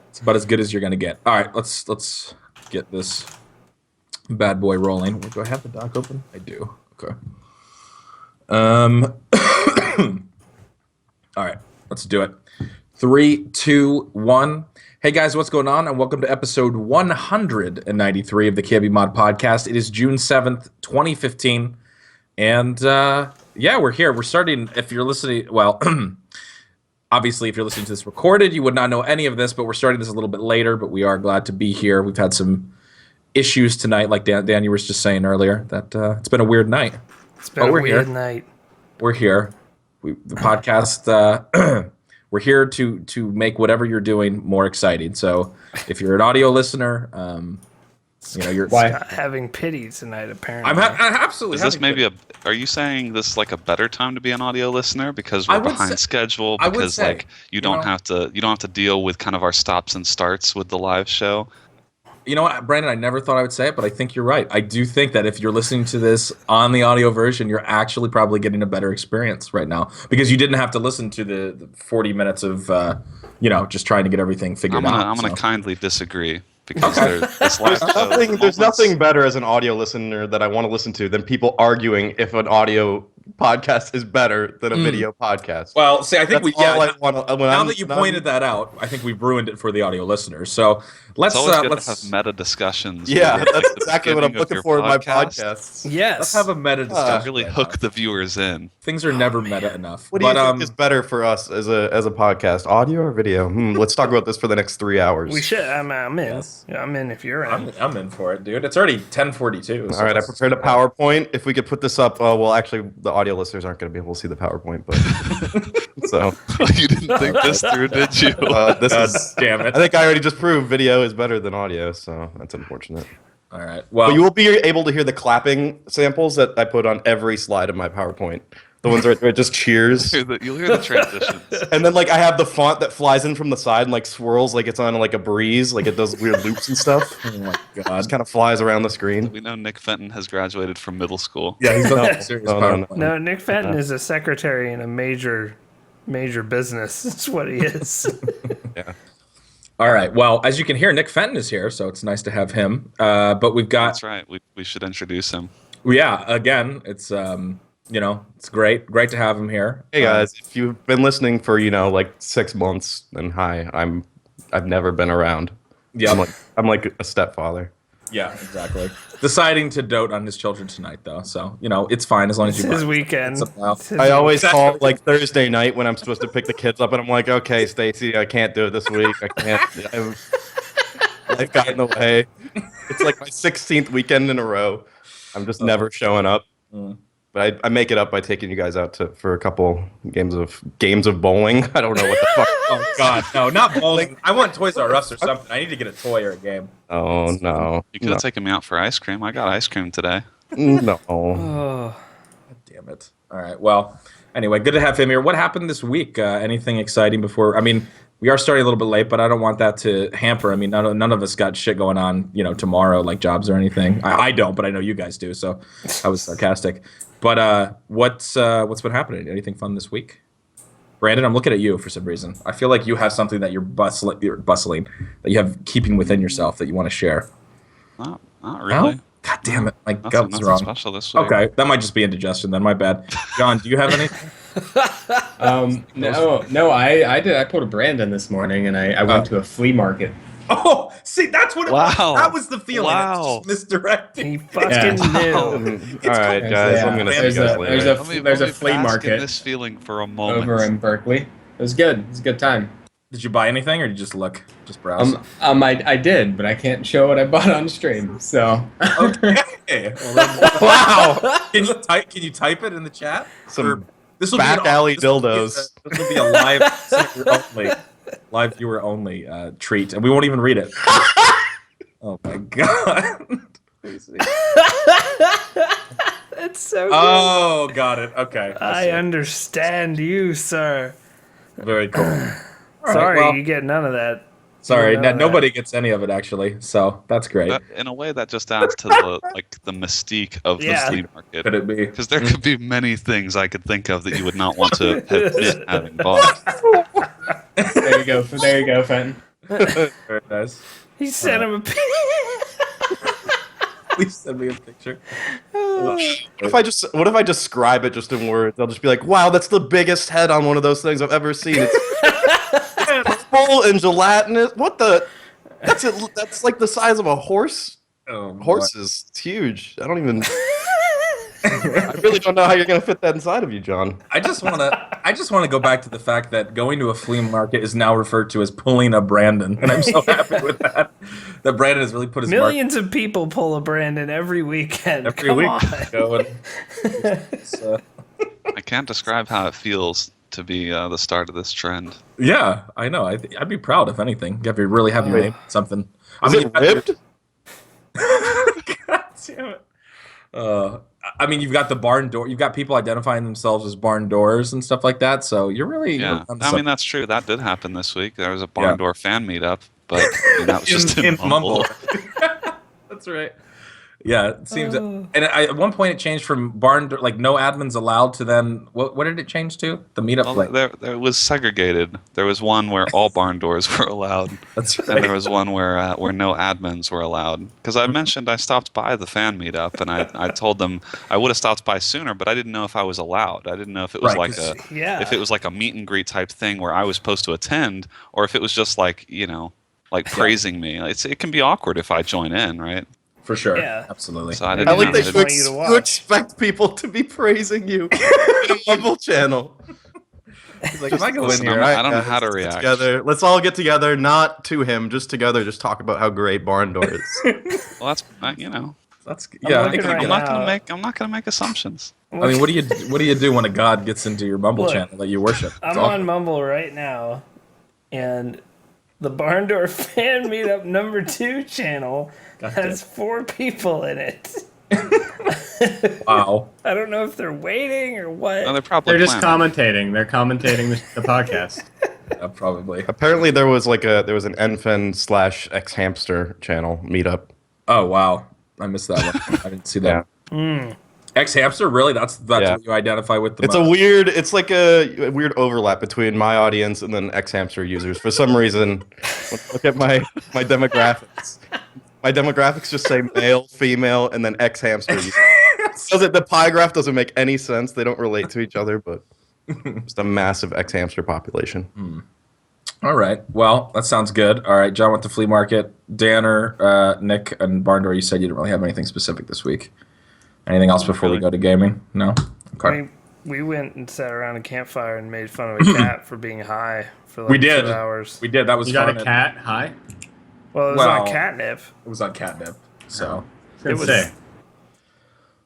It's about as good as you're gonna get. All right, let's get this bad boy rolling. Do I have the doc open? I do. Okay. All right, let's do it. 3, 2, 1. Hey guys, what's going on? And welcome to episode 193 of the KBMOD podcast. It is June 7th, 2015. And yeah, we're here. We're starting, if you're listening, well, obviously if you're listening to this recorded, you would not know any of this, but we're starting this a little bit later, but we are glad to be here. We've had some issues tonight, like Dan you was just saying earlier, that it's been a weird night. It's been a weird night. We're here. The podcast, we're here to make whatever you're doing more exciting. So if you're an audio listener, you're having pity tonight. Apparently, I'm absolutely. Is this maybe are you saying this is like a better time to be an audio listener because we're behind schedule? Because you don't have to deal with kind of our stops and starts with the live show. You know what, Brandon, I never thought I would say it, but I think you're right. I do think that if you're listening to this on the audio version, you're actually probably getting a better experience right now because you didn't have to listen to the 40 minutes of, just trying to get everything figured out. I'm going to kindly disagree because there's nothing better as an audio listener that I want to listen to than people arguing if an audio podcast is better than a video podcast. Well, see, I think now that you pointed that out, I think we've ruined it for the audio listeners. So let's have meta discussions. Yeah, that's exactly what I'm looking for in my podcasts. Yes, let's have a meta discussion. Really hook the viewers in. Things are never meta enough. What do you think is better for us as a podcast, audio or video? Let's talk about this for the next 3 hours. We should. I'm in. Yes. Yeah, I'm in if you're in. I'm in for it, dude. It's already 10:42. All right, I prepared a PowerPoint. If we could put this up, well, actually, the audio listeners aren't going to be able to see the PowerPoint, but so you didn't think this through, did you? Damn it! I think I already just proved video is better than audio, so that's unfortunate. All right. Well, but you will be able to hear the clapping samples that I put on every slide of my PowerPoint. The ones where it just cheers. You'll hear the transitions. And then I have the font that flies in from the side and swirls like it's on a breeze, like it does weird loops and stuff. Oh my god! Just kind of flies around the screen. We know Nick Fenton has graduated from middle school. Yeah, he's not serious. No, Nick Fenton is a secretary in a major business. That's what he is. Yeah. All right. Well, as you can hear, Nick Fenton is here, so it's nice to have him. But we've got. That's right. We should introduce him. Yeah. Again, it's it's great to have him here. Hey guys, if you've been listening for 6 months, then hi, I've never been around. Yeah, I'm like a stepfather. Yeah, exactly. Deciding to dote on his children tonight, though, so it's fine as long as you. It's his weekend. I always call Thursday night when I'm supposed to pick the kids up, and I'm like, okay, Stacy, I can't do it this week. I can't. I've gotten in the way. It's like my 16th weekend in a row. I'm just never showing up. But I make it up by taking you guys out for a couple games of bowling. I don't know what the fuck. Oh God, no, not bowling. I want Toys R Us or something. I need to get a toy or a game. Oh no! You could have taken me out for ice cream. I got ice cream today. No. God damn it! All right. Well, anyway, good to have him here. What happened this week? Anything exciting before? I mean, we are starting a little bit late, but I don't want that to hamper. I mean, none of us got shit going on, tomorrow, like jobs or anything. I don't, but I know you guys do. So I was sarcastic. But what's been happening? Anything fun this week? Brandon, I'm looking at you for some reason. I feel like you have something that you're bustling, that you have keeping within yourself that you want to share. Not really. No? God damn it! My gut's wrong. Special this week. Okay, that might just be indigestion then. My bad. John, do you have anything? No, I did. I pulled a Brandon this morning, and I went to a flea market. Oh, see, that's what it was. Wow. That was the feeling. Wow. It's just misdirected. He fucking knew. All right, guys. I'm gonna see you guys later. There's a flea bask in market this feeling for a moment. over in Berkeley. It was good. It was a good time. Did you buy anything, or did you just look, just browse? I did, but I can't show what I bought on stream. So. Okay. Wow. Can you type it in the chat? Some this will back alley dildos. This will be a live viewer only treat, and we won't even read it. Oh my god. It's so good. Oh, got it. Okay. I understand you, sir. Very cool. Sorry, well, you get none of that. Sorry, nobody gets any of it actually. So that's great. In a way, that just adds to the mystique of the flea market. Could it be? Because there could be many things I could think of that you would not want to admit having bought. There you go, Fenton. Very nice. He sent him a picture. Please send me a picture. What if I describe it just in words? I'll just be like, "Wow, that's the biggest head on one of those things I've ever seen. It's full and gelatinous. What the? That's it. That's like the size of a horse. Horses. It's huge. I don't even. I really don't know how you're gonna fit that inside of you, John. I just wanna go back to the fact that going to a flea market is now referred to as pulling a Brandon, and I'm so happy with that. That Brandon has really put his Millions of people pull a Brandon every weekend. every Come week. on. Going. I can't describe how it feels to be the start of this trend. Yeah, I know. I'd be proud if anything. If you really have your name on something. Is it ribbed? God damn it. I mean, you've got the barn door. You've got people identifying themselves as barn doors and stuff like that. So you're really I mean, that's true. That did happen this week. There was a barn door fan meetup, but that was just in Mumble. That's right. Yeah, it seems. And at one point, it changed from barn door, like no admins allowed, to then what did it change to? The meetup. Well, there was segregated. There was one where all barn doors were allowed. That's right. And there was one where no admins were allowed. Because I mentioned I stopped by the fan meetup, and I told them I would have stopped by sooner, but I didn't know if I was allowed. I didn't know if it was if it was like a meet and greet type thing where I was supposed to attend, or if it was just like praising me. It can be awkward if I join in, right? For sure. Yeah. Absolutely. So I like that you you expect people to be praising you in a Mumble channel. He's like, if I go in here, I don't know how to react. Together. Let's all get together, not to him, just together, just talk about how great barn door is. Well, that's That's I'm not gonna make assumptions. I mean, what do you do when a god gets into your Mumble channel that you worship? I'm on Mumble right now, and the Barn Door Fan Meetup #2 channel has 4 people in it. Wow. I don't know if they're waiting or what. No, they're just commentating. They're commentating the podcast. Probably. Apparently, there was an NFen/X-Hamster channel meetup. Oh wow, I missed that one. I didn't see that. X-Hamster, really? That's what you identify with the most? It's like a weird overlap between my audience and then X-Hamster users. For some reason, when I look at my demographics. My demographics just say male, female, and then X-Hamster. The pie graph doesn't make any sense. They don't relate to each other, but just a massive X-Hamster population. All right. Well, that sounds good. All right. John went to flea market. Danner, Nick, and Barndor, you said you didn't really have anything specific this week. Anything else before we go to gaming? No? Okay. We went and sat around a campfire and made fun of a cat for being high for like 2 hours. We did. That was You fun. got a cat high? Well, it was on catnip. It was on catnip. So It was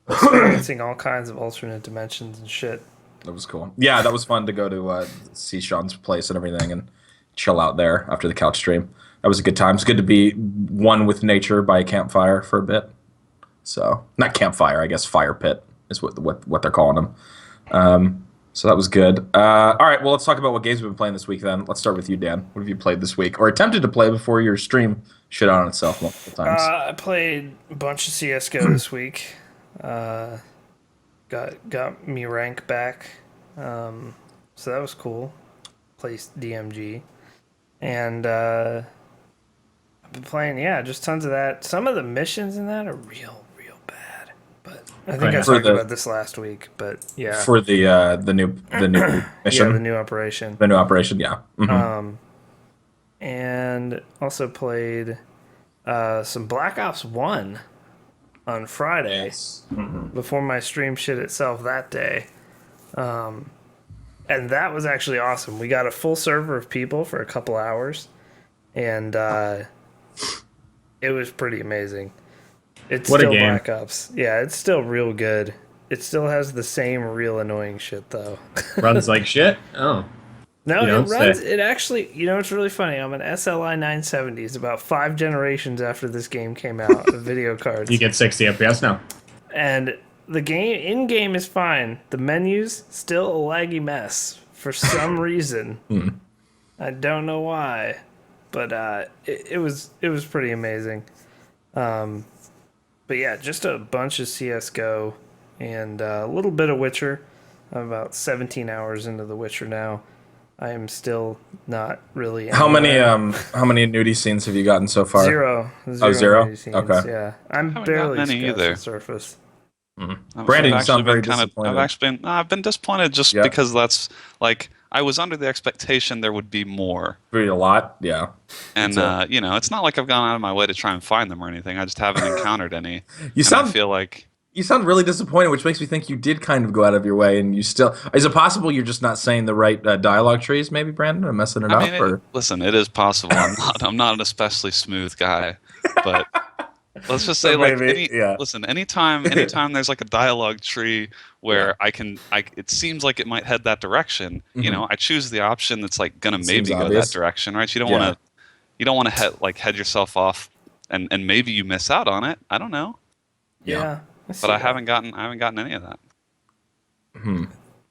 experiencing all kinds of alternate dimensions and shit. that was cool. Yeah, that was fun to go to see Sean's place and everything and chill out there after the couch stream. That was a good time. It's good to be one with nature by a campfire for a bit. So not campfire, I guess fire pit is what they're calling them. So that was good. All right, well, let's talk about what games we've been playing this week then. Let's start with you, Dan. What have you played this week? Or attempted to play before your stream shit on itself multiple times? I played a bunch of CSGO this week. Got me rank back. So that was cool. Placed DMG. And I've been playing, just tons of that. Some of the missions in that are real bad. But I think I talked about this last week, but yeah. For the new mission? Yeah, the new operation. The new operation, yeah. Mm-hmm. And also played some Black Ops 1 on Friday before my stream shit itself that day. And that was actually awesome. We got a full server of people for a couple hours, and it was pretty amazing. It's what still a game. Black Ops. Yeah, it's still real good. It still has the same real annoying shit, though. Runs like shit? Oh. No, it runs. It actually, it's really funny. I'm an SLI 970. It's about 5 generations after this game came out of video cards. You get 60 FPS now. And the in-game is fine. The menu's still a laggy mess for some reason. I don't know why, but it was pretty amazing. But yeah, just a bunch of CS:GO and a little bit of Witcher. I'm about 17 hours into The Witcher now. I am still not really. How many nudie scenes have you gotten so far? Zero. Zero? Nudie scenes, Okay. Yeah, I'm Haven't barely gotten any scratching either. the surface. Brandon, you sound very disappointed. I've been disappointed just because that's like I was under the expectation there would be more. Really a lot, yeah. And it's not like I've gone out of my way to try and find them or anything. I just haven't encountered any. I feel like you sound really disappointed, which makes me think you did kind of go out of your way, and you still. Is it possible you're just not saying the right dialogue trees? Maybe, Brandon, I'm messing it up. Listen, it is possible. I'm not an especially smooth guy, but let's just say anytime there's like a dialogue tree where it seems like it might head that direction. Mm-hmm. I choose the option that's like gonna maybe go obvious. that direction, right? You don't want to head yourself off, and maybe you miss out on it. I don't know. Yeah. But I haven't gotten any of that.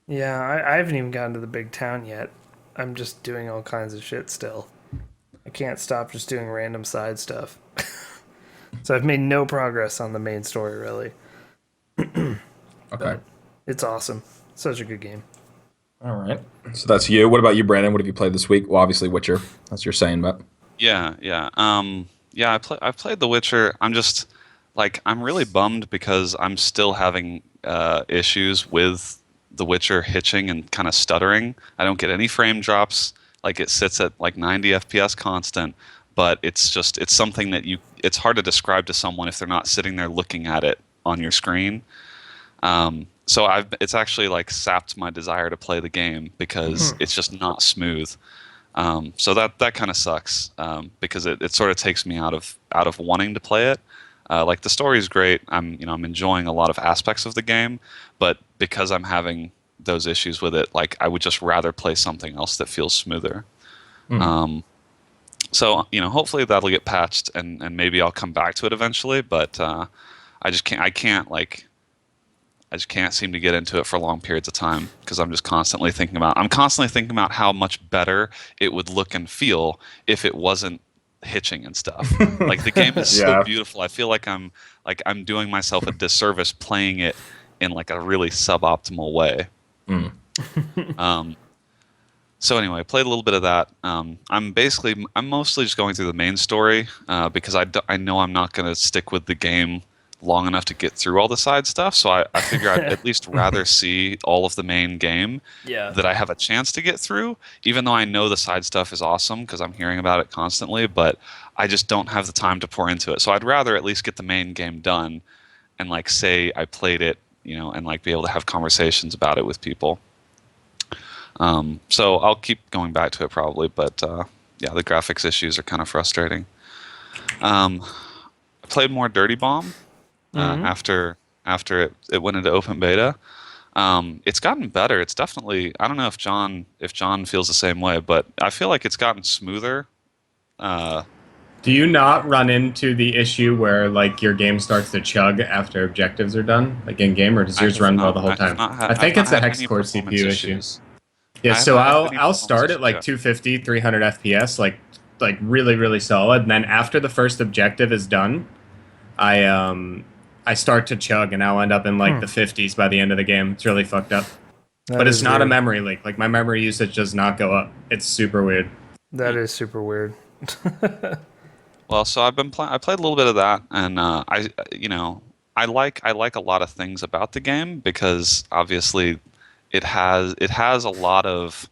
Yeah, I haven't even gotten to the big town yet. I'm just doing all kinds of shit still. I can't stop just doing random side stuff. So I've made no progress on the main story, really. Okay. But it's awesome. Such a good game. All right. So that's you. What about you, Brandon? What have you played this week? Well, obviously Witcher. That's your saying, but. Yeah. I've played The Witcher. I'm just I'm really bummed because I'm still having issues with The Witcher hitching and kind of stuttering. I don't get any frame drops. It sits at 90 FPS constant, but it's something that it's hard to describe to someone if they're not sitting there looking at it on your screen. So it's actually sapped my desire to play the game because it's just not smooth. So that kind of sucks because it sort of takes me out of wanting to play it. The story is great. I'm enjoying a lot of aspects of the game, but because I'm having those issues with it, I would just rather play something else that feels smoother. So hopefully that'll get patched and maybe I'll come back to it eventually. But I just can't seem to get into it for long periods of time because I'm constantly thinking about how much better it would look and feel if it wasn't hitching and stuff. The game is so beautiful. I feel like I'm doing myself a disservice playing it in a really suboptimal way. So anyway, I played a little bit of that. I'm mostly just going through the main story because I know I'm not going to stick with the game long enough to get through all the side stuff. So I figure I'd at least rather see all of the main game that I have a chance to get through, even though I know the side stuff is awesome because I'm hearing about it constantly, but I just don't have the time to pour into it. So I'd rather at least get the main game done and say I played it, and be able to have conversations about it with people. So I'll keep going back to it probably, but the graphics issues are kind of frustrating. I played more Dirty Bomb after it went into open beta. It's gotten better. It's definitely, I don't know if John feels the same way, but I feel like it's gotten smoother. Do you not run into the issue where your game starts to chug after objectives are done, in game, or does yours run well the whole time? I think it's a hex core CPU issue. Yeah, so I'll start at 250, 300 FPS, really, really solid, and then after the first objective is done, I start to chug, and I'll end up in the 50s by the end of the game. It's really fucked up. But it's not a memory leak. My memory usage does not go up. It's super weird. That is super weird. Well, so I played a little bit of that, and I like a lot of things about the game because obviously it has a lot of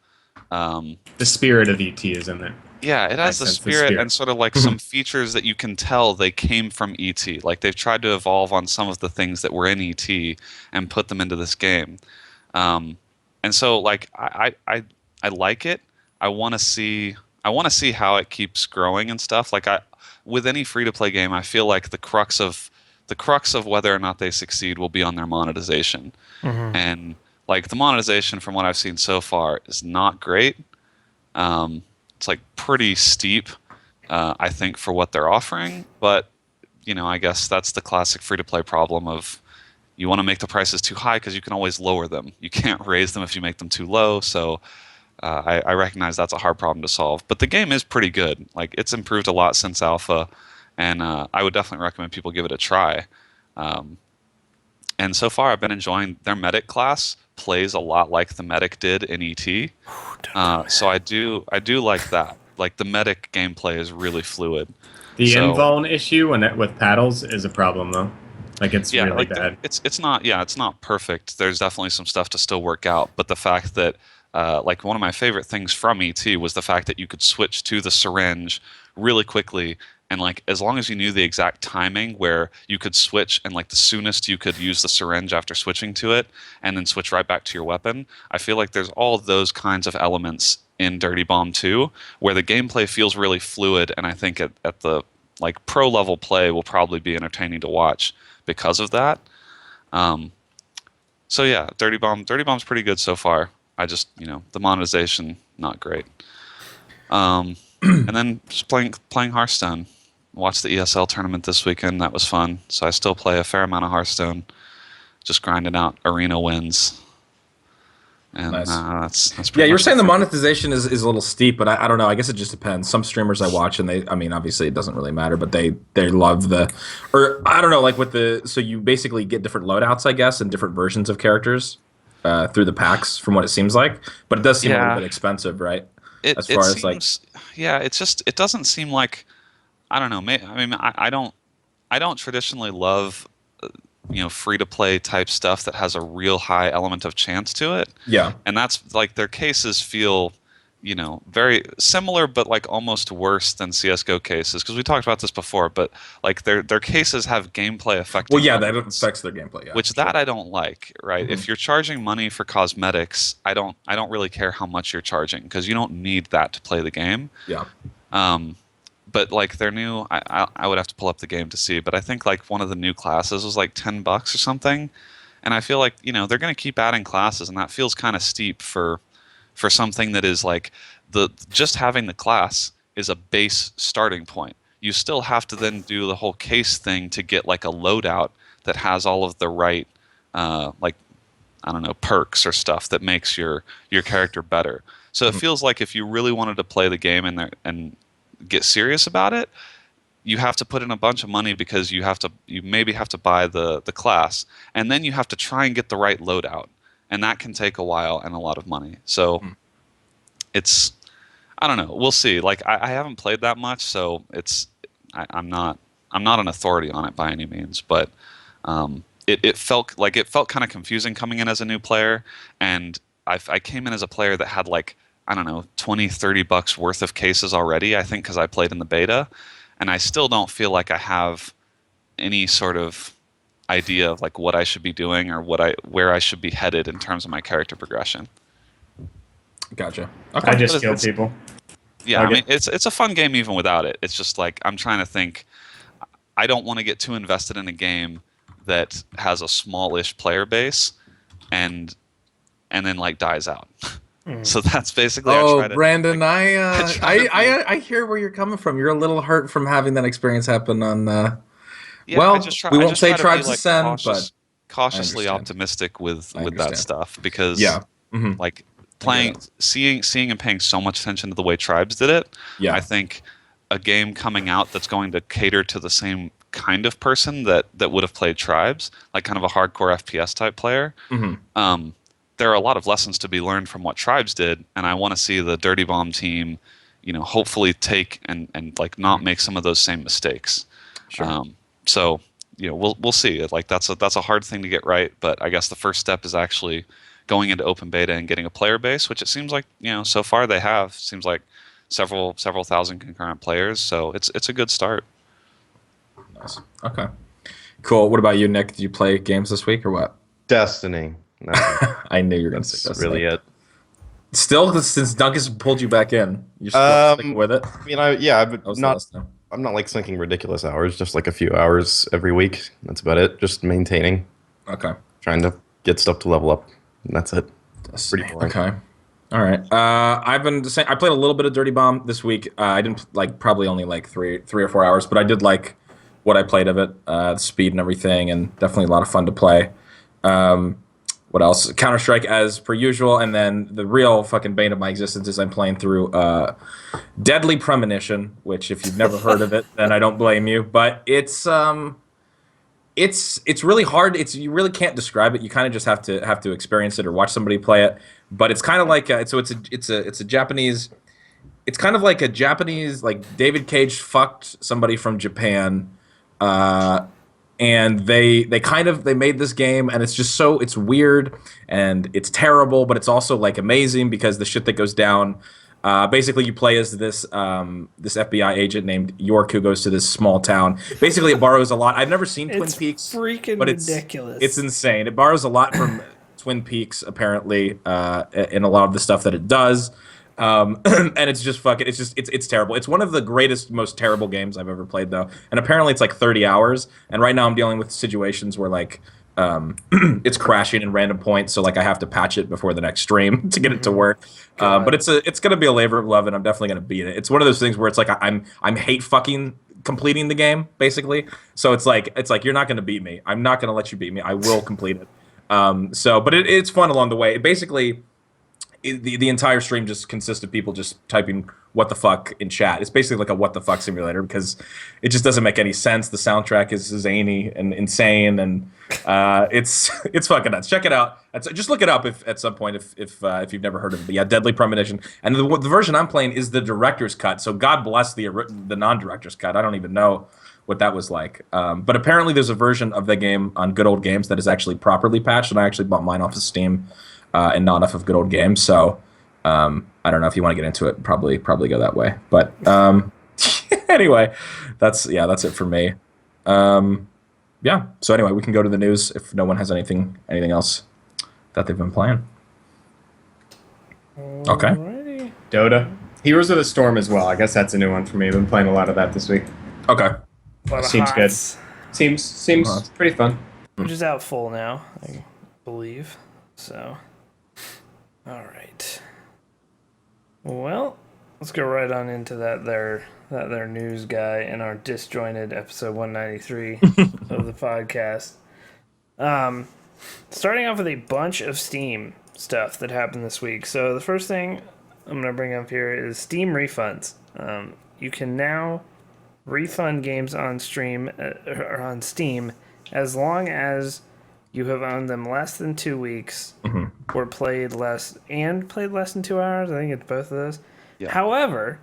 the spirit of ET is in it. Yeah, it has the spirit and sort of some features that you can tell they came from ET. They've tried to evolve on some of the things that were in ET and put them into this game. And so I like it. I want to see how it keeps growing and stuff. With any free to play game, I feel like the crux of whether or not they succeed will be on their monetization. And the monetization from what I've seen so far is not great. It's pretty steep, I think, for what they're offering. But I guess that's the classic free to play problem of you want to make the prices too high because you can always lower them. You can't raise them if you make them too low. So I recognize that's a hard problem to solve. But the game is pretty good. It's improved a lot since alpha, and I would definitely recommend people give it a try. And so far, I've been enjoying their medic class plays a lot like the medic did in ET. So I do like that. Like the medic gameplay is really fluid. The invuln issue with paddles is a problem though. Like it's really bad. It's not perfect. There's definitely some stuff to still work out, but the fact that like one of my favorite things from ET was the fact that you could switch to the syringe really quickly, and like as long as you knew the exact timing where you could switch, and like the soonest you could use the syringe after switching to it and then switch right back to your weapon. I feel like there's all those kinds of elements in Dirty Bomb 2 where the gameplay feels really fluid, and I think at the like pro level play will probably be entertaining to watch because of that. So yeah, Dirty Bomb's pretty good so far. I just, the monetization not great. And then just playing Hearthstone. Watched the ESL tournament this weekend. That was fun. So I still play a fair amount of Hearthstone, just grinding out arena wins. And nice. That's pretty you're much saying the it. monetization is a little steep, but I don't know. I guess it just depends. Some streamers I watch, and obviously it doesn't really matter, but they love I don't know, like so you basically get different loadouts, I guess, and different versions of characters through the packs, from what it seems like. But it does seem a little bit expensive, right? It doesn't seem like, I don't know. I don't traditionally love free to play type stuff that has a real high element of chance to it. Yeah. And that's like their cases feel, very similar, but like almost worse than CS:GO cases, because we talked about this before. But like their cases have gameplay affecting. Well, yeah, that affects their gameplay. Yeah, which that I don't like. Right? Mm-hmm. If you're charging money for cosmetics, I don't really care how much you're charging, because you don't need that to play the game. Yeah. But like their new, I would have to pull up the game to see, but I think like one of the new classes was like $10 or something, and I feel like they're going to keep adding classes, and that feels kind of steep for something that is like just having the class is a base starting point. You still have to then do the whole case thing to get like a loadout that has all of the right like, I don't know, perks or stuff that makes your character better. So it feels like if you really wanted to play the game and get serious about it, you have to put in a bunch of money, because you maybe have to buy the class, and then you have to try and get the right loadout, and that can take a while and a lot of money. So it's, I don't know, we'll see. Like I haven't played that much, so I'm not an authority on it by any means, but it felt kind of confusing coming in as a new player, and I came in as a player that had like, I don't know, $20-$30 worth of cases already, I think, because I played in the beta, and I still don't feel like I have any sort of idea of like what I should be doing or where I should be headed in terms of my character progression. Gotcha. Okay. I just kill people. Yeah, it's a fun game even without it. It's just like I'm trying to think. I don't want to get too invested in a game that has a smallish player base and then like dies out. So that's basically. Brandon, I hear where you're coming from. You're a little hurt from having that experience happen on. We won't say Tribes Ascend, but cautiously optimistic with that stuff, because like seeing and paying so much attention to the way Tribes did it. Yeah. I think a game coming out that's going to cater to the same kind of person that would have played Tribes, like kind of a hardcore FPS type player. There are a lot of lessons to be learned from what Tribes did, and I want to see the Dirty Bomb team, hopefully take and like not make some of those same mistakes. Sure. So we'll see. Like that's a hard thing to get right, but I guess the first step is actually going into open beta and getting a player base, which it seems like so far they have. Seems like several thousand concurrent players, so it's a good start. Nice. Okay. Cool. What about you, Nick? Did you play games this week or what? Destiny. No. I knew you were going to say That's Destiny. really it. Still, since Duncan's pulled you back in, you're still sticking with it? I'm not like sinking ridiculous hours, just like a few hours every week. That's about it. Just maintaining. Okay. Trying to get stuff to level up. And that's it. Pretty boring. Okay. All right. I've been saying I played a little bit of Dirty Bomb this week. I didn't probably only like three or 4 hours, but I did like what I played of it, the speed and everything, and definitely a lot of fun to play. What else? Counter-Strike as per usual, and then the real fucking bane of my existence is I'm playing through Deadly Premonition, which if you've never heard of it, then I don't blame you. But it's It's really hard. You really can't describe it. You kind of just have to experience it or watch somebody play it. But it's kind of like it's a Japanese. It's kind of like a Japanese, like David Cage fucked somebody from Japan, and they made this game, and it's just it's weird and it's terrible, but it's also like amazing because the shit that goes down. Basically, you play as this FBI agent named York who goes to this small town. Basically, it borrows a lot. I've never seen Twin Peaks, freaking but ridiculous. It's insane. It borrows a lot from Twin Peaks, apparently, in a lot of the stuff that it does. And it's just it's terrible. It's one of the greatest, most terrible games I've ever played, though. And apparently, it's like 30 hours. And right now, I'm dealing with situations where like. It's crashing in random points, so like I have to patch it before the next stream to get it to work. But it's gonna be a labor of love, and I'm definitely gonna beat it. It's one of those things where it's like I'm hate fucking completing the game, basically. So it's like you're not gonna beat me. I'm not gonna let you beat me. I will complete it. But it's fun along the way. Basically, the entire stream just consists of people just typing what the fuck in chat. It's basically like a what the fuck simulator because it just doesn't make any sense. The soundtrack is zany and insane, and it's fucking nuts. Check it out. Just look it up at some point if you've never heard of it. But yeah, Deadly Premonition, and the version I'm playing is the director's cut. So God bless the non-director's cut. I don't even know what that was like. But apparently there's a version of the game on Good Old Games that is actually properly patched, and I actually bought mine off of Steam. And not enough of Good Old Games, so I don't know if you want to get into it. Probably go that way. But anyway, that's it for me. Yeah. So anyway, we can go to the news if no one has anything else that they've been playing. Okay. Alrighty. Dota. Heroes of the Storm as well. I guess that's a new one for me. I've been playing a lot of that this week. Okay. Seems good. Seems pretty fun. Which is out full now, I believe. So. All right. Well, let's go right on into that there news guy in our disjointed episode 193 of the podcast. Starting off with a bunch of Steam stuff that happened this week. So the first thing I'm going to bring up here is Steam refunds. You can now refund games on Steam as long as you have owned them less than 2 weeks, or played less than 2 hours. I think it's both of those. Yeah. However,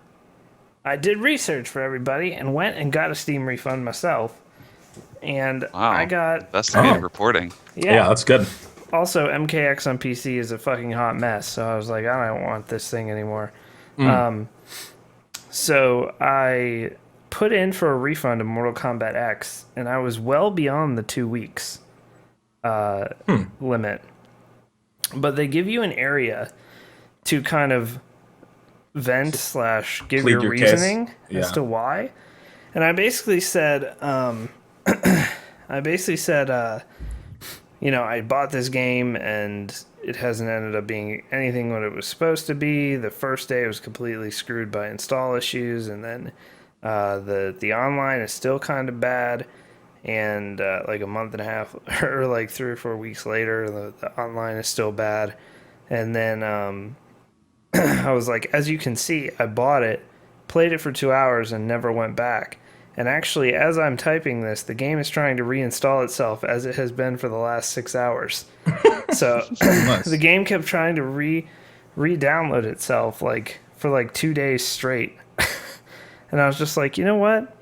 I did research for everybody and went and got a Steam refund myself. And I got investigative reporting. Yeah, that's good. Also, MKX on PC is a fucking hot mess, so I was like, I don't want this thing anymore. So I put in for a refund of Mortal Kombat X, and I was well beyond the 2 weeks. Limit, but they give you an area to kind of vent / give your reasoning as to why. And I basically said, I bought this game and it hasn't ended up being anything what it was supposed to be. The first day it was completely screwed by install issues, and then the online is still kind of bad. And like a month and a half or like 3 or 4 weeks later, the online is still bad. And then I was like, as you can see, I bought it, played it for 2 hours, and never went back. And actually, as I'm typing this, the game is trying to reinstall itself as it has been for the last 6 hours. So the game kept trying to re-download itself like for like 2 days straight. And I was just like, you know what?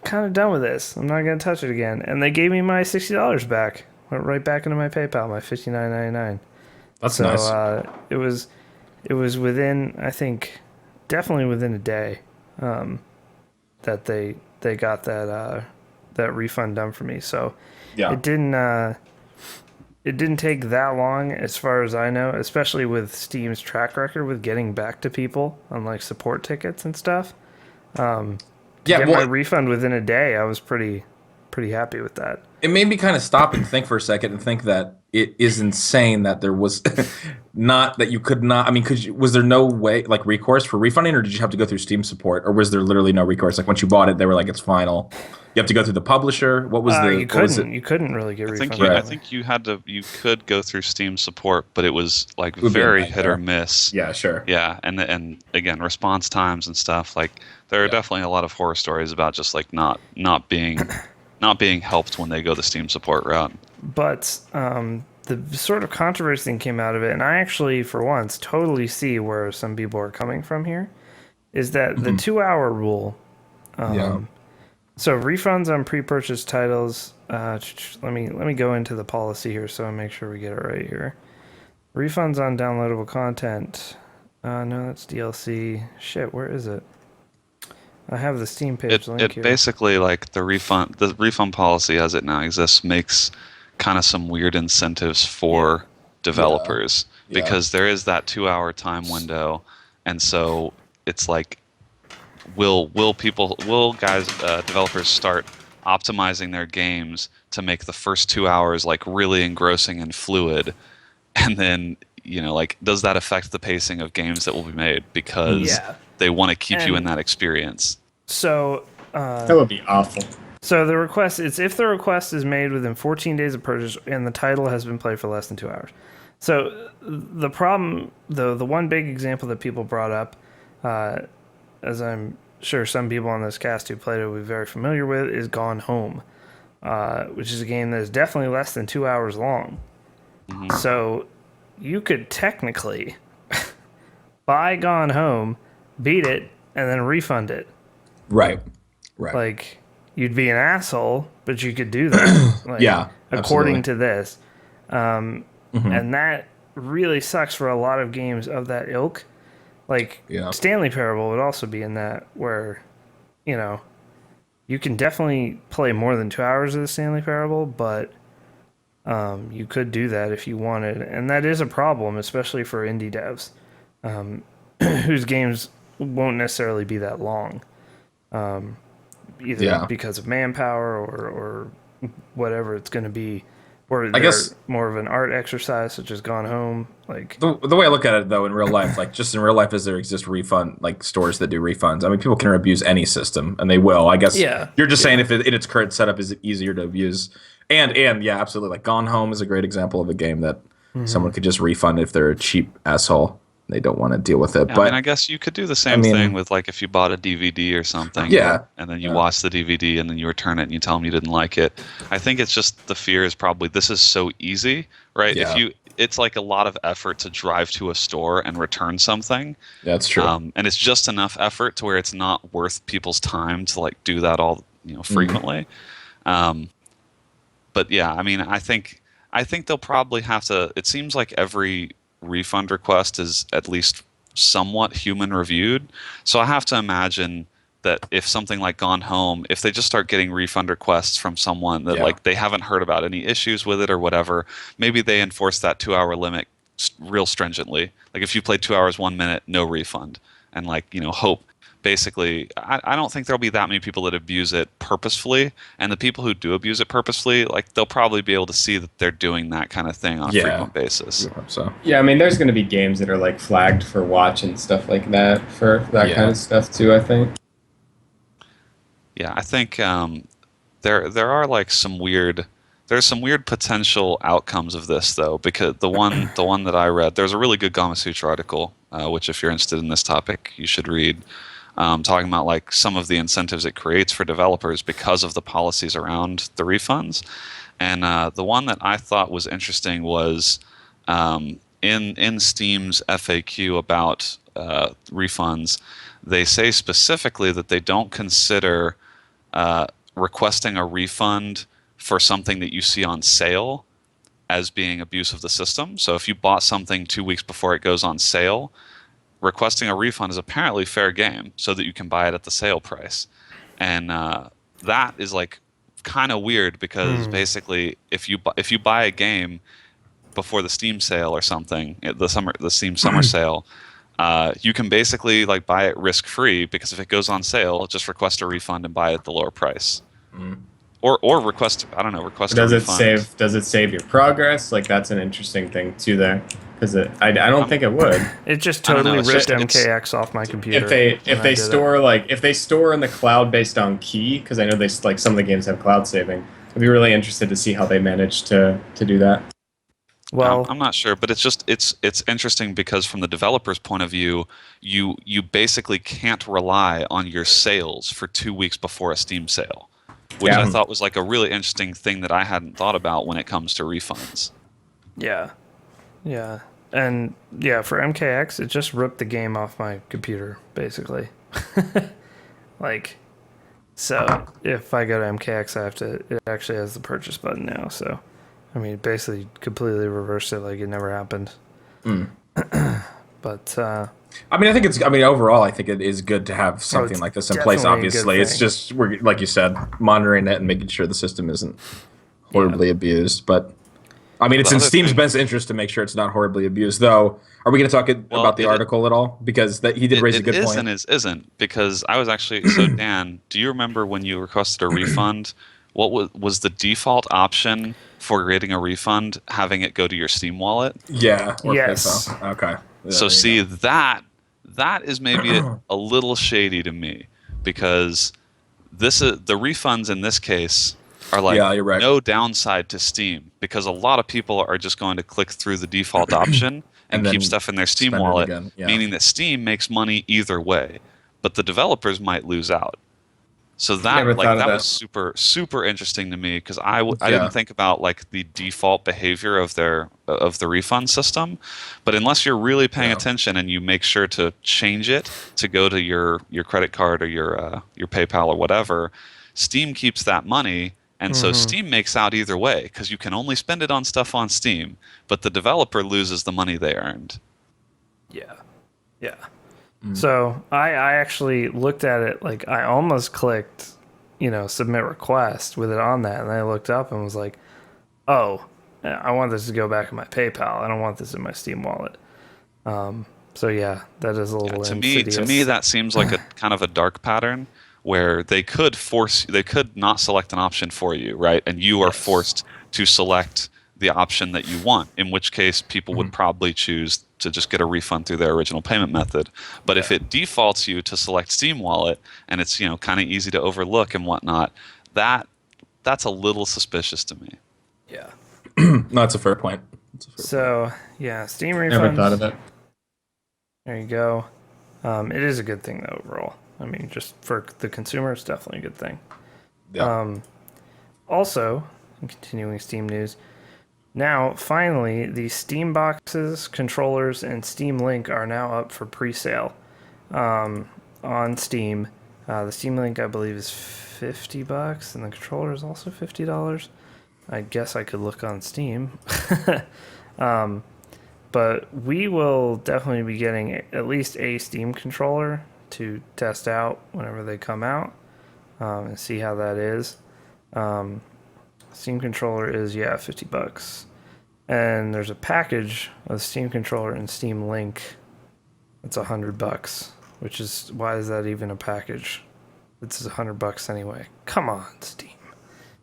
Kind of done with this. I'm not going to touch it again. And they gave me my $60 back. Went right back into my PayPal, my $59.99. That's nice. So it was within, I think, definitely within a day that they got that refund done for me. So yeah. It didn't take that long as far as I know, especially with Steam's track record with getting back to people on like support tickets and stuff. My refund within a day, I was pretty happy with that. It made me kind of stop and think for a second and think that it is insane that there was not that you could not. I mean, was there no way like recourse for refunding, or did you have to go through Steam support, or was there literally no recourse? Like once you bought it, they were like, it's final. You have to go through the publisher. What was the? You couldn't really get refunded. I think you had to. You could go through Steam support, but it was like very hit or miss. Yeah, sure. Yeah, and again, response times and stuff. Like there are definitely a lot of horror stories about just like not being not being helped when they go the Steam support route. But the sort of controversy that came out of it, and I actually, for once, totally see where some people are coming from here, is that the 2-hour rule. So refunds on pre-purchased titles. Let me go into the policy here so I make sure we get it right here. Refunds on downloadable content. No, that's DLC. Shit, where is it? I have the Steam page link here. It basically, like, the refund policy as it now exists makes kind of some weird incentives for developers because there is that 2-hour time window, and so it's like, will developers start optimizing their games to make the first 2 hours like really engrossing and fluid, and then like, does that affect the pacing of games that will be made because they want to keep you in that experience? So that would be awful. So the request is if the request is made within 14 days of purchase and the title has been played for less than 2 hours. So the problem, the one big example that people brought up, as I'm sure some people on this cast who played it will be very familiar with, is Gone Home, which is a game that is definitely less than 2 hours long. Mm-hmm. So you could technically buy Gone Home, beat it, and then refund it. Right. Like, you'd be an asshole, but you could do that. Like, according to this. And that really sucks for a lot of games of that ilk. Like, Stanley Parable would also be in that, where, you can definitely play more than 2 hours of the Stanley Parable, but you could do that if you wanted. And that is a problem, especially for indie devs, whose games won't necessarily be that long. Either because of manpower or whatever it's going to be, or I guess more of an art exercise, such as Gone Home. Like the way I look at it, though, in real life, like just in real life, is there exist refund like stores that do refunds? I mean, people can abuse any system, and they will. I guess you're just saying if it, in its current setup is it easier to abuse, and yeah, absolutely. Like Gone Home is a great example of a game that someone could just refund if they're a cheap asshole. They don't want to deal with it. Yeah, but I mean, I guess you could do the same thing with, like, if you bought a DVD or something. And then you watch the DVD and then you return it and you tell them you didn't like it. I think it's just the fear is probably this is so easy, right? Yeah. It's like a lot of effort to drive to a store and return something. That's true. And it's just enough effort to where it's not worth people's time to, like, do that all frequently. But yeah, I mean, I think they'll probably have to. It seems like every refund request is at least somewhat human reviewed, so I have to imagine that if something like Gone Home, if they just start getting refund requests from someone that like they haven't heard about any issues with it or whatever, maybe they enforce that 2 hour limit real stringently. Like if you played 2 hours 1 minute, no refund, and like hope. Basically, I don't think there'll be that many people that abuse it purposefully, and the people who do abuse it purposefully, like they'll probably be able to see that they're doing that kind of thing on a frequent basis. Yeah, I mean, there's going to be games that are like flagged for watch and stuff like that for that kind of stuff too, I think. Yeah, I think there are like there's some weird potential outcomes of this though, because the one that I read, there's a really good Gamasutra article, which if you're interested in this topic, you should read. Talking about like some of the incentives it creates for developers because of the policies around the refunds. And the one that I thought was interesting was in Steam's FAQ about refunds, they say specifically that they don't consider requesting a refund for something that you see on sale as being abuse of the system. So if you bought something 2 weeks before it goes on sale, requesting a refund is apparently fair game so that you can buy it at the sale price. And that is like kind of weird because basically if you buy a game before the Steam sale or something, the Steam summer sale, you can basically like buy it risk free because if it goes on sale, just request a refund and buy it at the lower price. Or request a refund. Does it save your progress? Like that's an interesting thing too there. Because I don't think it would. It just totally ripped MKX off my computer. If they store in the cloud based on key, because I know they like some of the games have cloud saving. I'd be really interested to see how they manage to do that. Well, I'm not sure, but it's interesting because from the developer's point of view, you basically can't rely on your sales for 2 weeks before a Steam sale. which I thought was like a really interesting thing that I hadn't thought about when it comes to refunds. Yeah. Yeah. And yeah, for MKX, it just ripped the game off my computer, basically. Like, so if I go to MKX, it actually has the purchase button now. So, I mean, basically completely reversed it like it never happened. But, I mean, overall, I think it is good to have something like this in place, obviously. It's just, like you said, monitoring it and making sure the system isn't horribly abused. But, I mean, it's in Steam's best interest to make sure it's not horribly abused, though. Are we going to talk about the article at all? Because he did raise a good point. It isn't, because I was actually... So, Dan, do you remember when you requested a refund, what was the default option for getting a refund, having it go to your Steam wallet? Yeah. Or yes. PayPal. Okay. Yeah, so see, that is maybe a little shady to me, because the refunds in this case are like you're right. No downside to Steam, because a lot of people are just going to click through the default option and keep stuff in their Steam wallet, meaning that Steam makes money either way, but the developers might lose out. So that was super, super interesting to me, because I didn't think about like the default behavior of the refund system. But unless you're really paying attention and you make sure to change it to go to your credit card or your PayPal or whatever, Steam keeps that money, and so Steam makes out either way, because you can only spend it on stuff on Steam, but the developer loses the money they earned. Yeah. So I actually looked at it, like I almost clicked, submit request with it on that, and I looked up and was like, oh, I want this to go back in my PayPal. I don't want this in my Steam wallet. So yeah, that is a little insidious. To me, that seems like a kind of a dark pattern where they could not select an option for you, right? And you are forced to select the option that you want, in which case people would probably choose to just get a refund through their original payment method. But if it defaults you to select Steam Wallet, and it's kind of easy to overlook and whatnot, that's a little suspicious to me. Yeah. No, that's a fair point. Yeah, Steam refunds. Never thought of it. There you go. It is a good thing though overall. I mean, just for the consumer, it's definitely a good thing. Yeah. Also, in continuing Steam news, now finally the Steam boxes, controllers, and Steam Link are now up for pre-sale on Steam. The Steam Link, I believe, is $50, and the controller is also $50. I guess I could look on Steam. But we will definitely be getting at least a Steam controller to test out whenever they come out and see how that is. Steam controller is $50, and there's a package of Steam controller and Steam Link. It's $100, which is, why is that even a package? It's $100 anyway. Come on, Steam.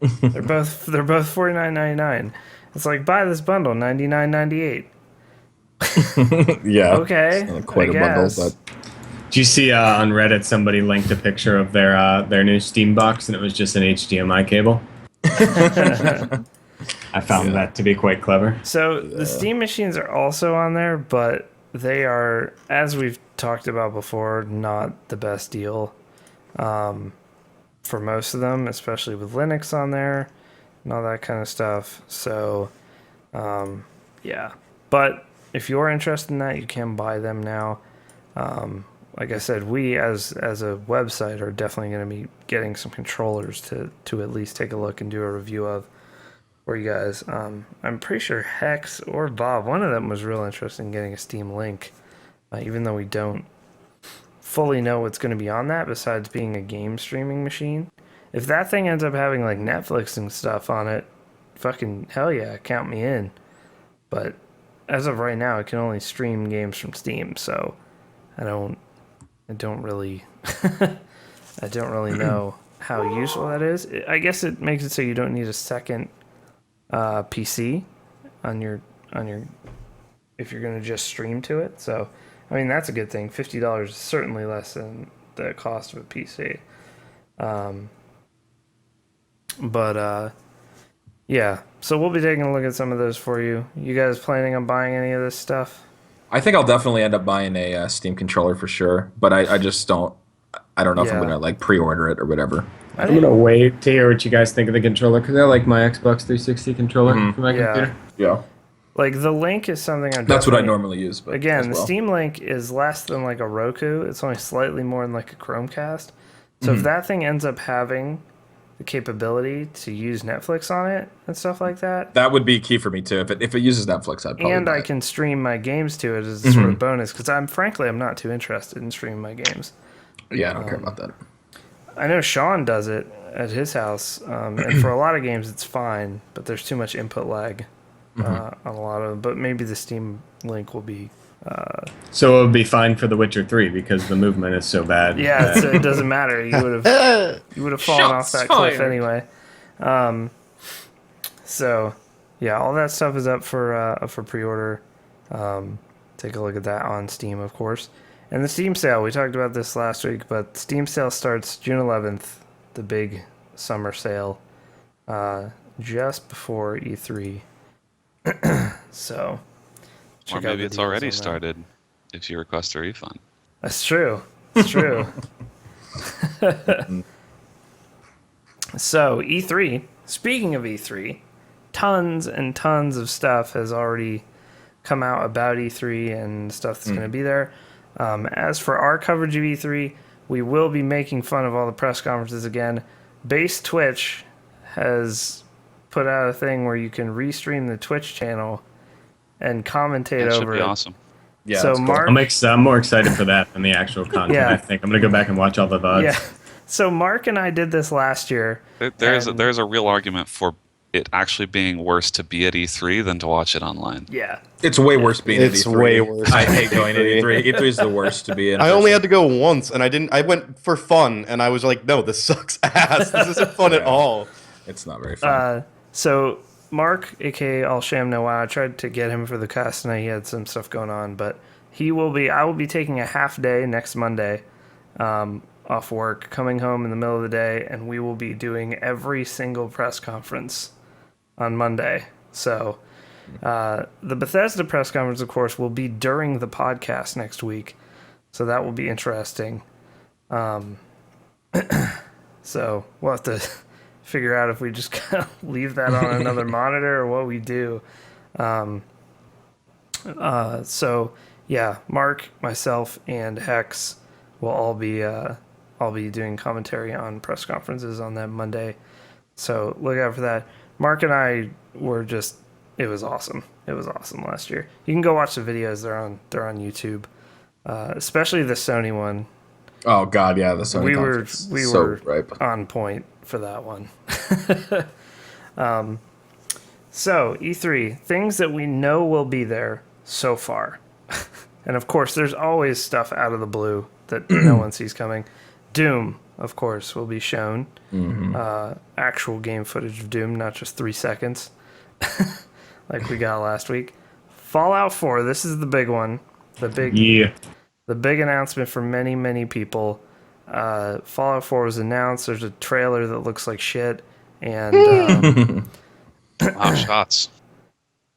they're both $49.99. It's like, buy this bundle, $99.98. Yeah. Okay. Quite a bundle, but. Did you see on Reddit somebody linked a picture of their new Steam box, and it was just an HDMI cable? I found that to be quite clever. So the Steam machines are also on there, but they are, as we've talked about before, not the best deal for most of them, especially with Linux on there and all that kind of stuff. So, yeah. But if you're interested in that, you can buy them now. Like I said, we as a website are definitely going to be getting some controllers to at least take a look and do a review of for you guys. I'm pretty sure Hex or Bob, one of them was real interested in getting a Steam Link, even though we don't fully know what's going to be on that besides being a game streaming machine. If that thing ends up having like Netflix and stuff on it, fucking hell yeah, count me in. But as of right now, it can only stream games from Steam, so I don't really know how useful that is. I guess it makes it so you don't need a second PC on your if you're going to just stream to it. So, I mean, that's a good thing. $50 is certainly less than the cost of a PC. Yeah. So we'll be taking a look at some of those for you. You guys planning on buying any of this stuff? I think I'll definitely end up buying a Steam controller for sure, but I just don't know if I'm gonna like pre-order it or whatever. I'm gonna wait to hear what you guys think of the controller because I like my Xbox 360 controller for my computer. Yeah. Like the Link is something That's what I normally use. But again, the Steam Link is less than like a Roku. It's only slightly more than like a Chromecast. So if that thing ends up having the capability to use Netflix on it and stuff like that, that would be key for me too. If it uses Netflix, I'd probably. And I can stream my games to it as a sort of bonus because I'm not too interested in streaming my games. Yeah, I don't care about that. I know Sean does it at his house, and for a lot of games it's fine, but there's too much input lag on a lot of them. But maybe the Steam Link will be. So it would be fine for The Witcher 3 because the movement is so bad. Yeah, so it doesn't matter. You would have fallen off that cliff anyway. So yeah, all that stuff is up for pre-order. Take a look at that on Steam, of course. And the Steam sale, we talked about this last week, but Steam sale starts June 11th, the big summer sale, just before E3. So, or maybe it's already started if you request a refund. That's true. It's true. So, E3, speaking of E3, tons and tons of stuff has already come out about E3 and stuff that's going to be there. As for our coverage of E3, we will be making fun of all the press conferences again. Base Twitch has put out a thing where you can restream the Twitch channel and commentate over it. That should be awesome. Yeah, so Mark, I'm more excited for that than the actual content. Yeah. I think I'm gonna go back and watch all the VODs. Yeah. So Mark and I did this last year. There's a real argument for it actually being worse to be at E3 than to watch it online. Yeah. It's way worse being at E3. It's way worse. I hate going to E3. E3 is the worst to be in. I only had to go once, and I went for fun, and I was like, no, this sucks ass. This isn't fun at all. It's not very fun. So Mark, aka All Sham No Wow, I tried to get him for the cast tonight. He had some stuff going on, but I will be taking a half day next Monday off work, coming home in the middle of the day, and we will be doing every single press conference on Monday. So the Bethesda press conference, of course, will be during the podcast next week. So that will be interesting. So we'll have to figure out if we just kind of leave that on another monitor or what we do. So yeah, Mark, myself, and Hex will all be doing commentary on press conferences on that Monday. So look out for that. Mark and I were just, it was awesome. It was awesome last year. You can go watch the videos. They're on YouTube, especially the Sony one. Oh God, yeah, the Sony. We were on point for that one. So E3, things that we know will be there so far, and of course, there's always stuff out of the blue that no one sees coming. Doom, of course, will be shown. Actual game footage of Doom, not just 3 seconds, like we got last week. Fallout 4, this is the big one. The big announcement for many, many people. Fallout 4 was announced. There's a trailer that looks like shit. And wow, shots.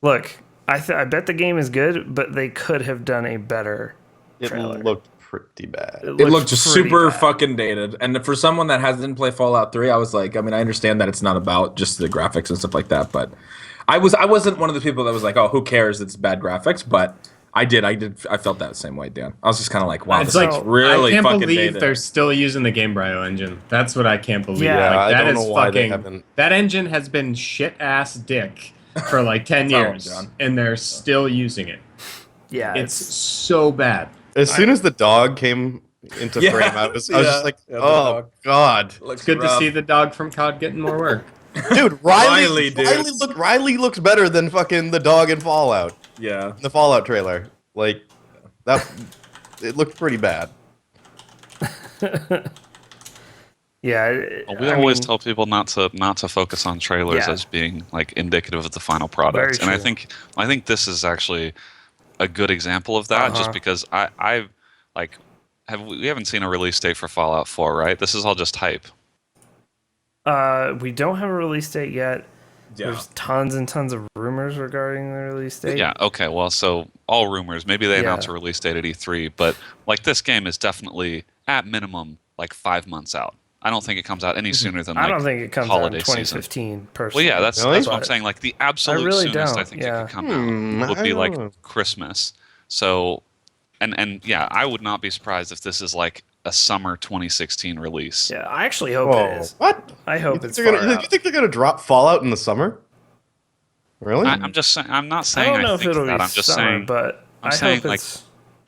Look, I bet the game is good, but they could have done a better trailer. It looked pretty bad. It looked just super fucking dated. And for someone that didn't play Fallout 3, I was like, I mean, I understand that it's not about just the graphics and stuff like that, but I wasn't one of the people that was like, oh, who cares? It's bad graphics, but I felt that same way, Dan. I was just kind of like, wow, it's this like, looks really I can't fucking believe dated. they're still using the Gamebryo engine. That's what I can't believe. Yeah, like, I don't know why they haven't. That engine has been shit ass dick for like 10 years, and they're still using it. Yeah, it's so bad. As soon as the dog came into frame, I was just like, oh God. It's good to see the dog from COD getting more work. Dude, Riley looks better than fucking the dog in Fallout. Yeah. The Fallout trailer. Like, it looked pretty bad. Yeah. We always tell people not to focus on trailers as being like indicative of the final product. And I think this is actually a good example of that, just because we haven't seen a release date for Fallout 4, right? This is all just hype. We don't have a release date yet. Yeah. There's tons and tons of rumors regarding the release date. Yeah, okay, well, so all rumors. Maybe they announce a release date at E3, but like this game is definitely, at minimum, like 5 months out. I don't think it comes out any sooner than I don't think it comes out in 2015. Season. Personally. Well, yeah, that's what I'm saying. Like the absolute soonest I think it could come out would be like Christmas. So, and yeah, I would not be surprised if this is like a summer 2016 release. Yeah, I actually hope it is. What? I hope it's far out. You think they're gonna drop Fallout in the summer? Really? I'm just saying. I'm not saying. I don't know if it'll be I'm just summer, saying. but I'm saying like.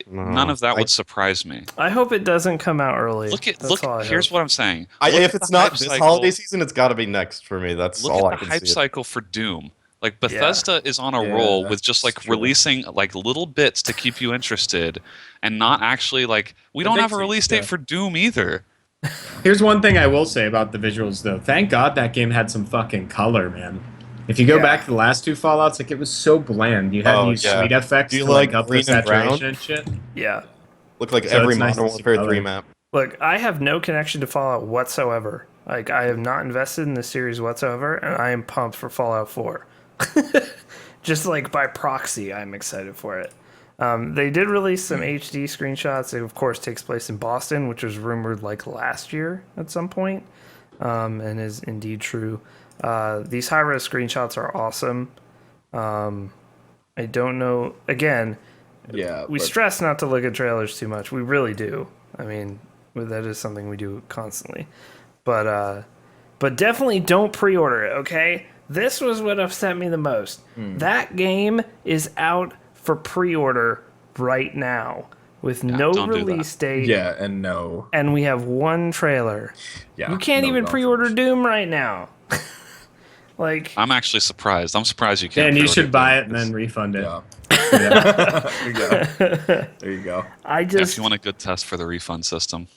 None of that would surprise me. I hope it doesn't come out early. Look. Here's what I'm saying. If it's not this holiday season, it's got to be next for me. That's all I can see. Look at the hype cycle for Doom. Like Bethesda is on a roll with just like releasing like little bits to keep you interested, and not actually like we don't have a release date for Doom either. Here's one thing I will say about the visuals though. Thank God that game had some fucking color, man. If you go back to the last two Fallouts, like it was so bland. You had these sweet effects to like up the saturation and shit. Yeah. Look like every Modern Warfare 3 map. Look, I have no connection to Fallout whatsoever. Like I have not invested in this series whatsoever, and I am pumped for Fallout 4. Just like by proxy, I'm excited for it. They did release some HD screenshots. It of course takes place in Boston, which was rumored like last year at some point, and is indeed true. These high-res screenshots are awesome. I don't know. Again, we stress not to look at trailers too much. We really do. I mean, that is something we do constantly. But definitely don't pre-order it, okay? This was what upset me the most. That game is out for pre-order right now with no release date. Yeah, and no. And we have one trailer. Yeah, you can't even pre-order Doom right now. Like, I'm actually surprised. I'm surprised you can't. And you should buy it and then refund it. Yeah. There you go. There you go. If you want a good test for the refund system.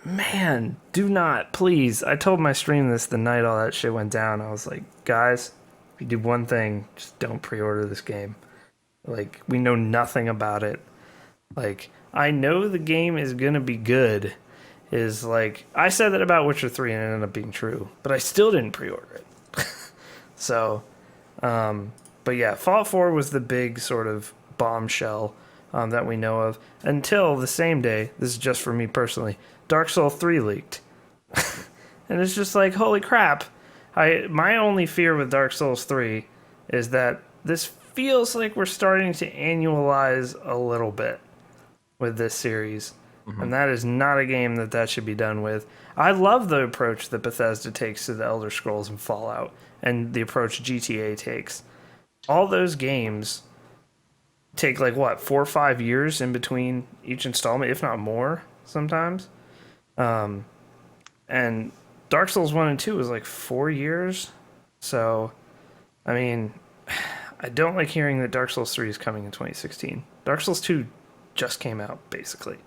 Man, do not, please. I told my stream this the night all that shit went down. I was like, guys, if you do one thing, just don't pre-order this game. Like, we know nothing about it. Like, I know the game is gonna be good. Is like, I said that about Witcher 3 and it ended up being true, but I still didn't pre-order it. So, but yeah, Fallout 4 was the big sort of bombshell that we know of until the same day. This is just for me personally. Dark Souls 3 leaked, and it's just like, holy crap! My only fear with Dark Souls 3 is that this feels like we're starting to annualize a little bit with this series. And that is not a game that should be done with. I love the approach that Bethesda takes to the Elder Scrolls and Fallout, and the approach GTA takes. All those games take like, 4 or 5 years in between each installment, if not more, sometimes. And Dark Souls 1 and 2 was like 4 years. So, I mean, I don't like hearing that Dark Souls 3 is coming in 2016. Dark Souls 2 just came out, basically.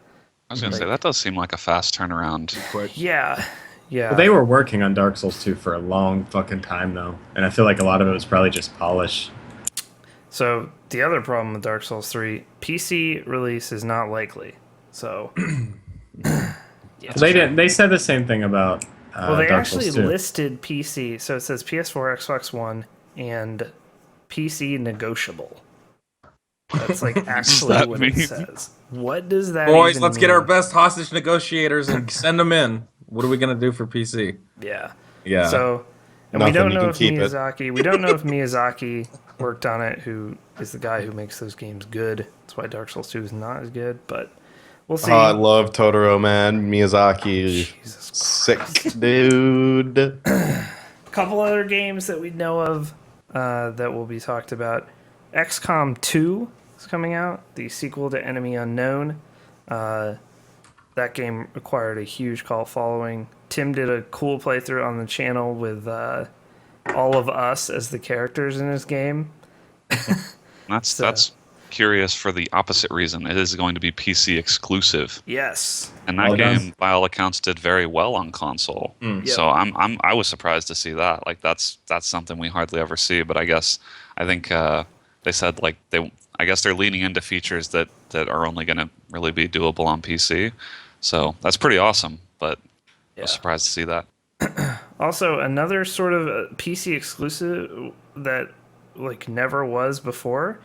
I was going to say, that does seem like a fast turnaround. Yeah. Well, they were working on Dark Souls 2 for a long fucking time, though. And I feel like a lot of it was probably just polish. So, the other problem with Dark Souls 3, PC release is not likely. So, They said the same thing about they Dark actually Souls 2. listed PC. So, it says PS4, Xbox One, and PC negotiable. That's like actually what it says. What does that Boys, even let's mean? get our best hostage negotiators and send them in. What are we going to do for PC? Yeah. Yeah. So, and we don't know if Miyazaki... We don't know if Miyazaki worked on it, who is the guy who makes those games good. That's why Dark Souls 2 is not as good, but we'll see. I love Totoro, man. Miyazaki. Jesus sick, dude. A couple other games that we know of that will be talked about. XCOM 2 is coming out, the sequel to Enemy Unknown. That game acquired a huge cult following. Tim did a cool playthrough on the channel with all of us as the characters in his game. That's curious for the opposite reason. It is going to be PC exclusive. Yes. And that game, by all accounts, did very well on console. Yep. So I was surprised to see that. Like that's something we hardly ever see. But I think they said like I guess they're leaning into features that are only going to really be doable on PC. So that's pretty awesome. But I was surprised to see that. Also, another sort of PC exclusive that like never was before,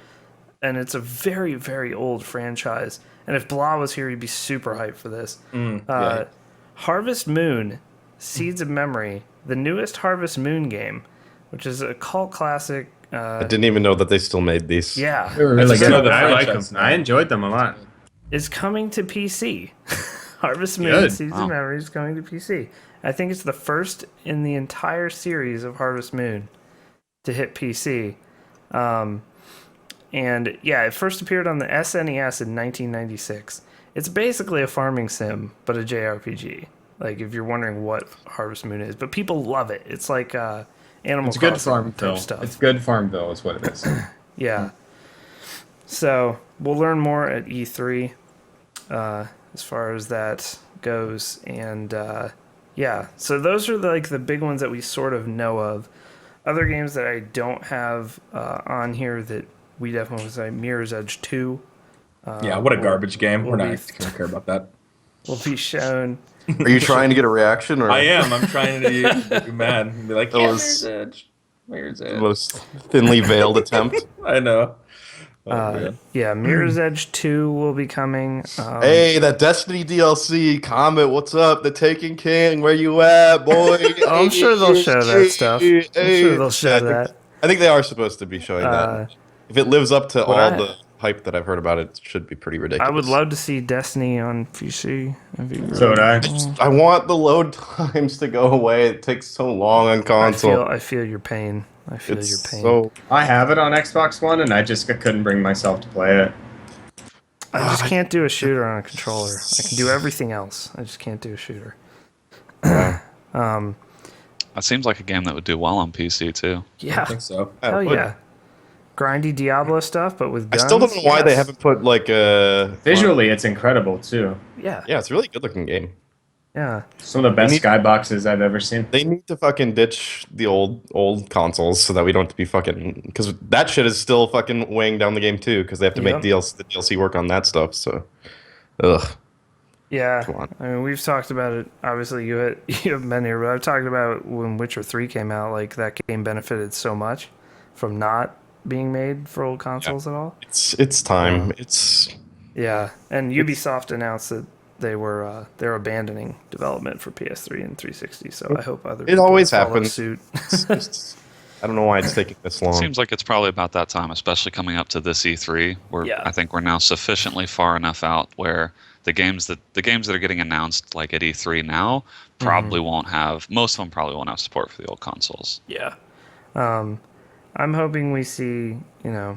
and it's a very, very old franchise. And if Blah was here, he'd be super hyped for this. Harvest Moon, Seeds of Memory, the newest Harvest Moon game, which is a cult classic. I didn't even know that they still made these. Yeah. They were really good. The I like them. franchise, I enjoyed them a lot. Is coming to PC. Harvest Moon, Good. Seeds of Memory is coming to PC. I think it's the first in the entire series of Harvest Moon to hit PC. And yeah, it first appeared on the SNES in 1996. It's basically a farming sim, but a JRPG. Like, if you're wondering what Harvest Moon is. But people love it. It's like Animal It's good Crossing type Farmville. stuff. It's good Farmville is what it is. Yeah. So we'll learn more at E3 as far as that goes. And yeah, so those are like the big ones that we sort of know of. Other games that I don't have on here that we definitely would say Mirror's Edge 2. Yeah, what a garbage game. We're not going to care about that. Will be shown. Are you trying to get a reaction? Or? I am. I'm trying to be mad and be like, That yeah, was- Mirror's Edge. Mirror's The Edge. most thinly veiled attempt. I know. Oh, man. Yeah, Mirror's Edge 2 will be coming. Hey, that Destiny DLC, Comet, what's up? The Taken King, where you at, boy? I'm sure they'll show that stuff. I'm sure they'll show that. I think they are supposed to be showing that. If it lives up to all the hype that I've heard about it, it should be pretty ridiculous. I would love to see Destiny on PC. So would I. I want the load times to go away. It takes so long on console. I feel your pain. I feel your pain. So I have it on Xbox One, and I just couldn't bring myself to play it. I just can't do a shooter on a controller. I can do everything else. I just can't do a shooter. That seems like a game that would do well on PC too. Yeah. I think so. Hell yeah. Grindy Diablo stuff, but with I guns. still don't know why they Yes. haven't put like a Visually, it's incredible too. Yeah. Yeah, it's a really good looking game. Yeah. Some of the best skyboxes I've ever seen. They need to fucking ditch the old consoles so that we don't have to be fucking, because that shit is still fucking weighing down the game too, because they have to make the DLC work on that stuff. So, ugh. Yeah. Come on. I mean, we've talked about it. Obviously, you have been here, but I've talked about when Witcher 3 came out, like that game benefited so much from not being made for old consoles at all. It's time. Yeah, and Ubisoft announced that they're abandoning development for PS3 and 360. So I hope other people always follow happens. suit. I don't know why it's taking this long. Seems like it's probably about that time, especially coming up to this E3, where I think we're now sufficiently far enough out where the games that are getting announced like at E3 now probably won't have, most of them probably won't have support for the old consoles. Yeah. I'm hoping we see, a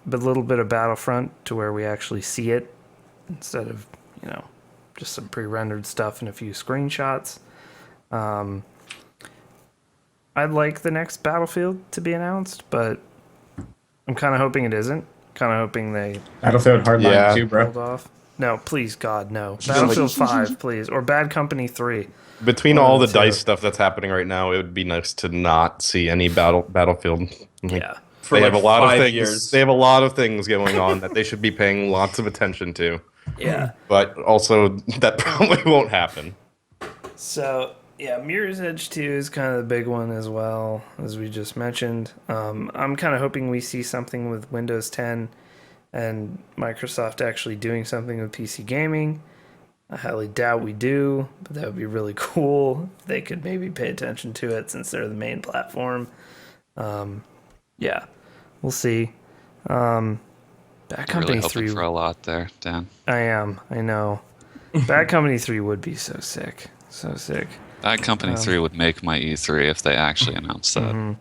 little bit of Battlefront to where we actually see it instead of, just some pre-rendered stuff and a few screenshots. I'd like the next Battlefield to be announced, but I'm kind of hoping it isn't. Kind of hoping they Battlefield Hardline 2, bro. hold off. No, please, God, no. Battlefield 5, please. Or Bad Company 3. Between all the DICE stuff that's happening right now, it would be nice to not see any Battlefield. Yeah. For They like have a lot of 5 things. years. They have a lot of things going on that they should be paying lots of attention to. Yeah. But also, that probably won't happen. So, yeah, Mirror's Edge 2 is kind of the big one as well, as we just mentioned. I'm kind of hoping we see something with Windows 10 and Microsoft actually doing something with PC gaming. I highly doubt we do, but that would be really cool if they could maybe pay attention to it since they're the main platform. Yeah, we'll see. Bad Company Really hoping 3. for a lot there, Dan. I know. Bad Company 3 would be so sick. So sick. Bad Company 3 would make my E3 if they actually announced that.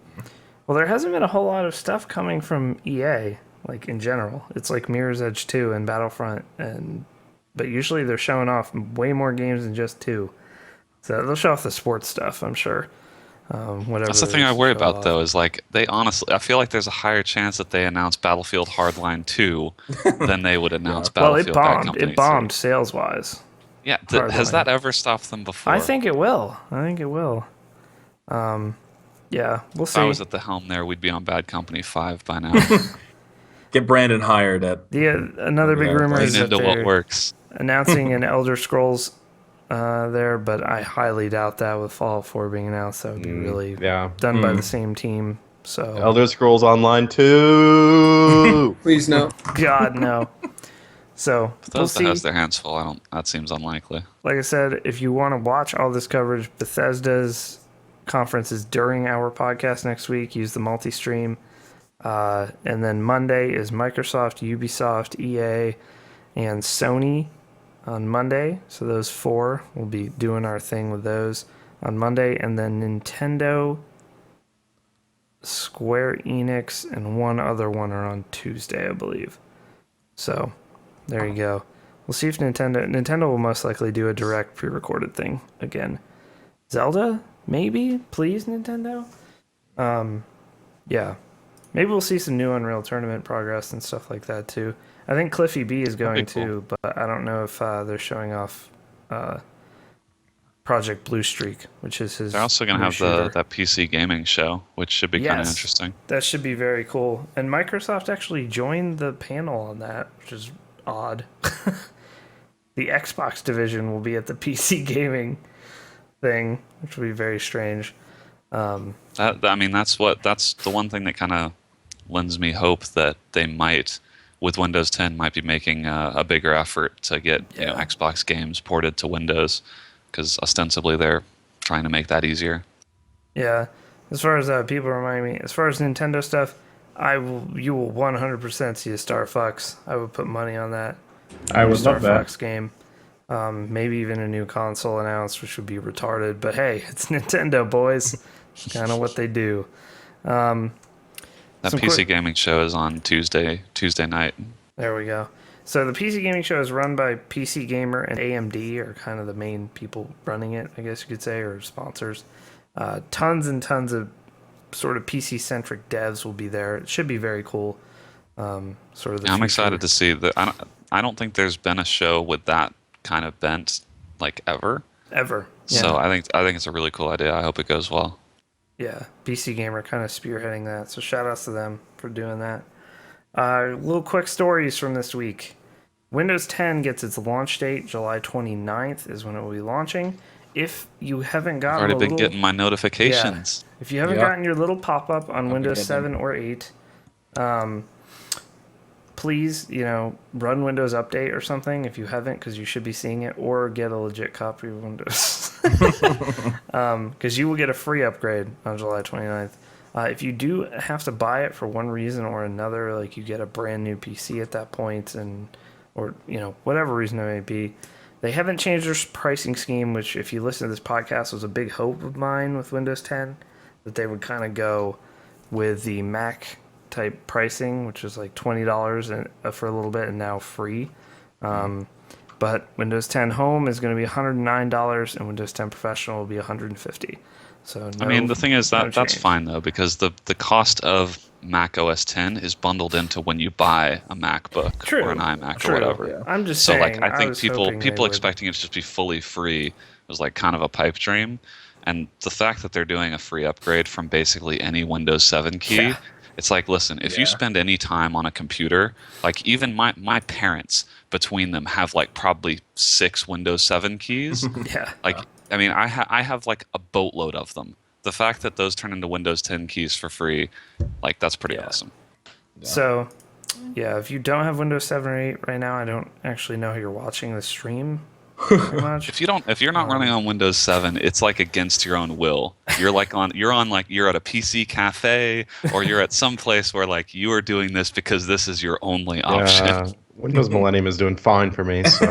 Well, there hasn't been a whole lot of stuff coming from EA, like in general. It's like Mirror's Edge 2 and Battlefront, but usually they're showing off way more games than just 2. So they'll show off the sports stuff, I'm sure. Whatever. That's the thing I worry about, though, is like I feel like there's a higher chance that they announce Battlefield Hardline 2 than they would announce Battlefield Bad bombed. Company It bombed 3. sales-wise. Yeah, has that ever stopped them before? I think it will. Yeah, we'll see. If I was at the helm there, we'd be on Bad Company 5 by now. Get Brandon hired at. Another big rumor is that into what they're works. announcing an Elder Scrolls there, but I highly doubt that with Fallout 4 being announced. That would be really done by the same team. So Elder Scrolls Online 2. Please no. God no. So Bethesda has their hands full. That seems unlikely. Like I said, if you want to watch all this coverage, Bethesda's conferences during our podcast next week, use the multi-stream. And then Monday is Microsoft, Ubisoft, EA, and Sony on Monday. So those 4 will be doing our thing with those on Monday. And then Nintendo, Square Enix, and one other one are on Tuesday, I believe. So there you go. We'll see if Nintendo will most likely do a direct pre-recorded thing again. Zelda? Maybe? Please, Nintendo? Yeah. Maybe we'll see some new Unreal Tournament progress and stuff like that, too. I think Cliffy B is going too, but I don't know if they're showing off Project Blue Streak, which is his. They're also going to have that PC gaming show, which should be kind of interesting. That should be very cool. And Microsoft actually joined the panel on that, which is odd. The Xbox division will be at the PC gaming thing, which will be very strange. That's the one thing that kind of lends me hope that they might, with Windows 10, might be making a bigger effort to get Xbox games ported to Windows, because ostensibly they're trying to make that easier. Yeah, as far as people remind me, as far as Nintendo stuff, you will 100% see a Star Fox. I would put money on that. I would Star love that. Fox game. Maybe even a new console announced, which would be retarded. But hey, it's Nintendo, boys. Kind of what they do. That PC gaming show is on Tuesday night. There we go. So the PC gaming show is run by PC Gamer and AMD, are kind of the main people running it, I guess you could say, or sponsors. Tons and tons of sort of PC-centric devs will be there. It should be very cool. I'm excited to see that. I don't think there's been a show with that kind of bent like ever. Yeah. So I think it's a really cool idea. I hope it goes well. Yeah, PC Gamer kind of spearheading that. So shout outs to them for doing that. Little quick stories from this week. Windows 10 gets its launch date, July 29th is when it will be launching. If you haven't gotten I've already been getting my notifications. If you haven't gotten your little pop-up on Windows 7 or 8, please, run Windows Update or something if you haven't, because you should be seeing it, or get a legit copy of Windows. Because you will get a free upgrade on July 29th. If you do have to buy it for one reason or another, like you get a brand new PC at that point, or whatever reason it may be, they haven't changed their pricing scheme, which, if you listen to this podcast, was a big hope of mine with Windows 10, that they would kind of go with the Mac type pricing, which is like $20 for a little bit and now free. But Windows 10 Home is going to be $109 and Windows 10 Professional will be $150. So the thing is that's fine though, because the cost of Mac OS 10 is bundled into when you buy a MacBook or an iMac or whatever. Yeah. I'm just saying. I think people expecting it to just be fully free was like kind of a pipe dream, and the fact that they're doing a free upgrade from basically any Windows 7 key. It's like, listen, if you spend any time on a computer, like even my parents, between them, have like probably 6 Windows 7 keys. I have like a boatload of them. The fact that those turn into Windows 10 keys for free, like that's pretty awesome. Yeah. So, if you don't have Windows 7 or 8 right now, I don't actually know how you're watching the stream. Much. If you're not running on Windows 7, it's like against your own will. You're at a PC cafe, or you're at some place where like you are doing this because this is your only option. Windows Millennium is doing fine for me. So.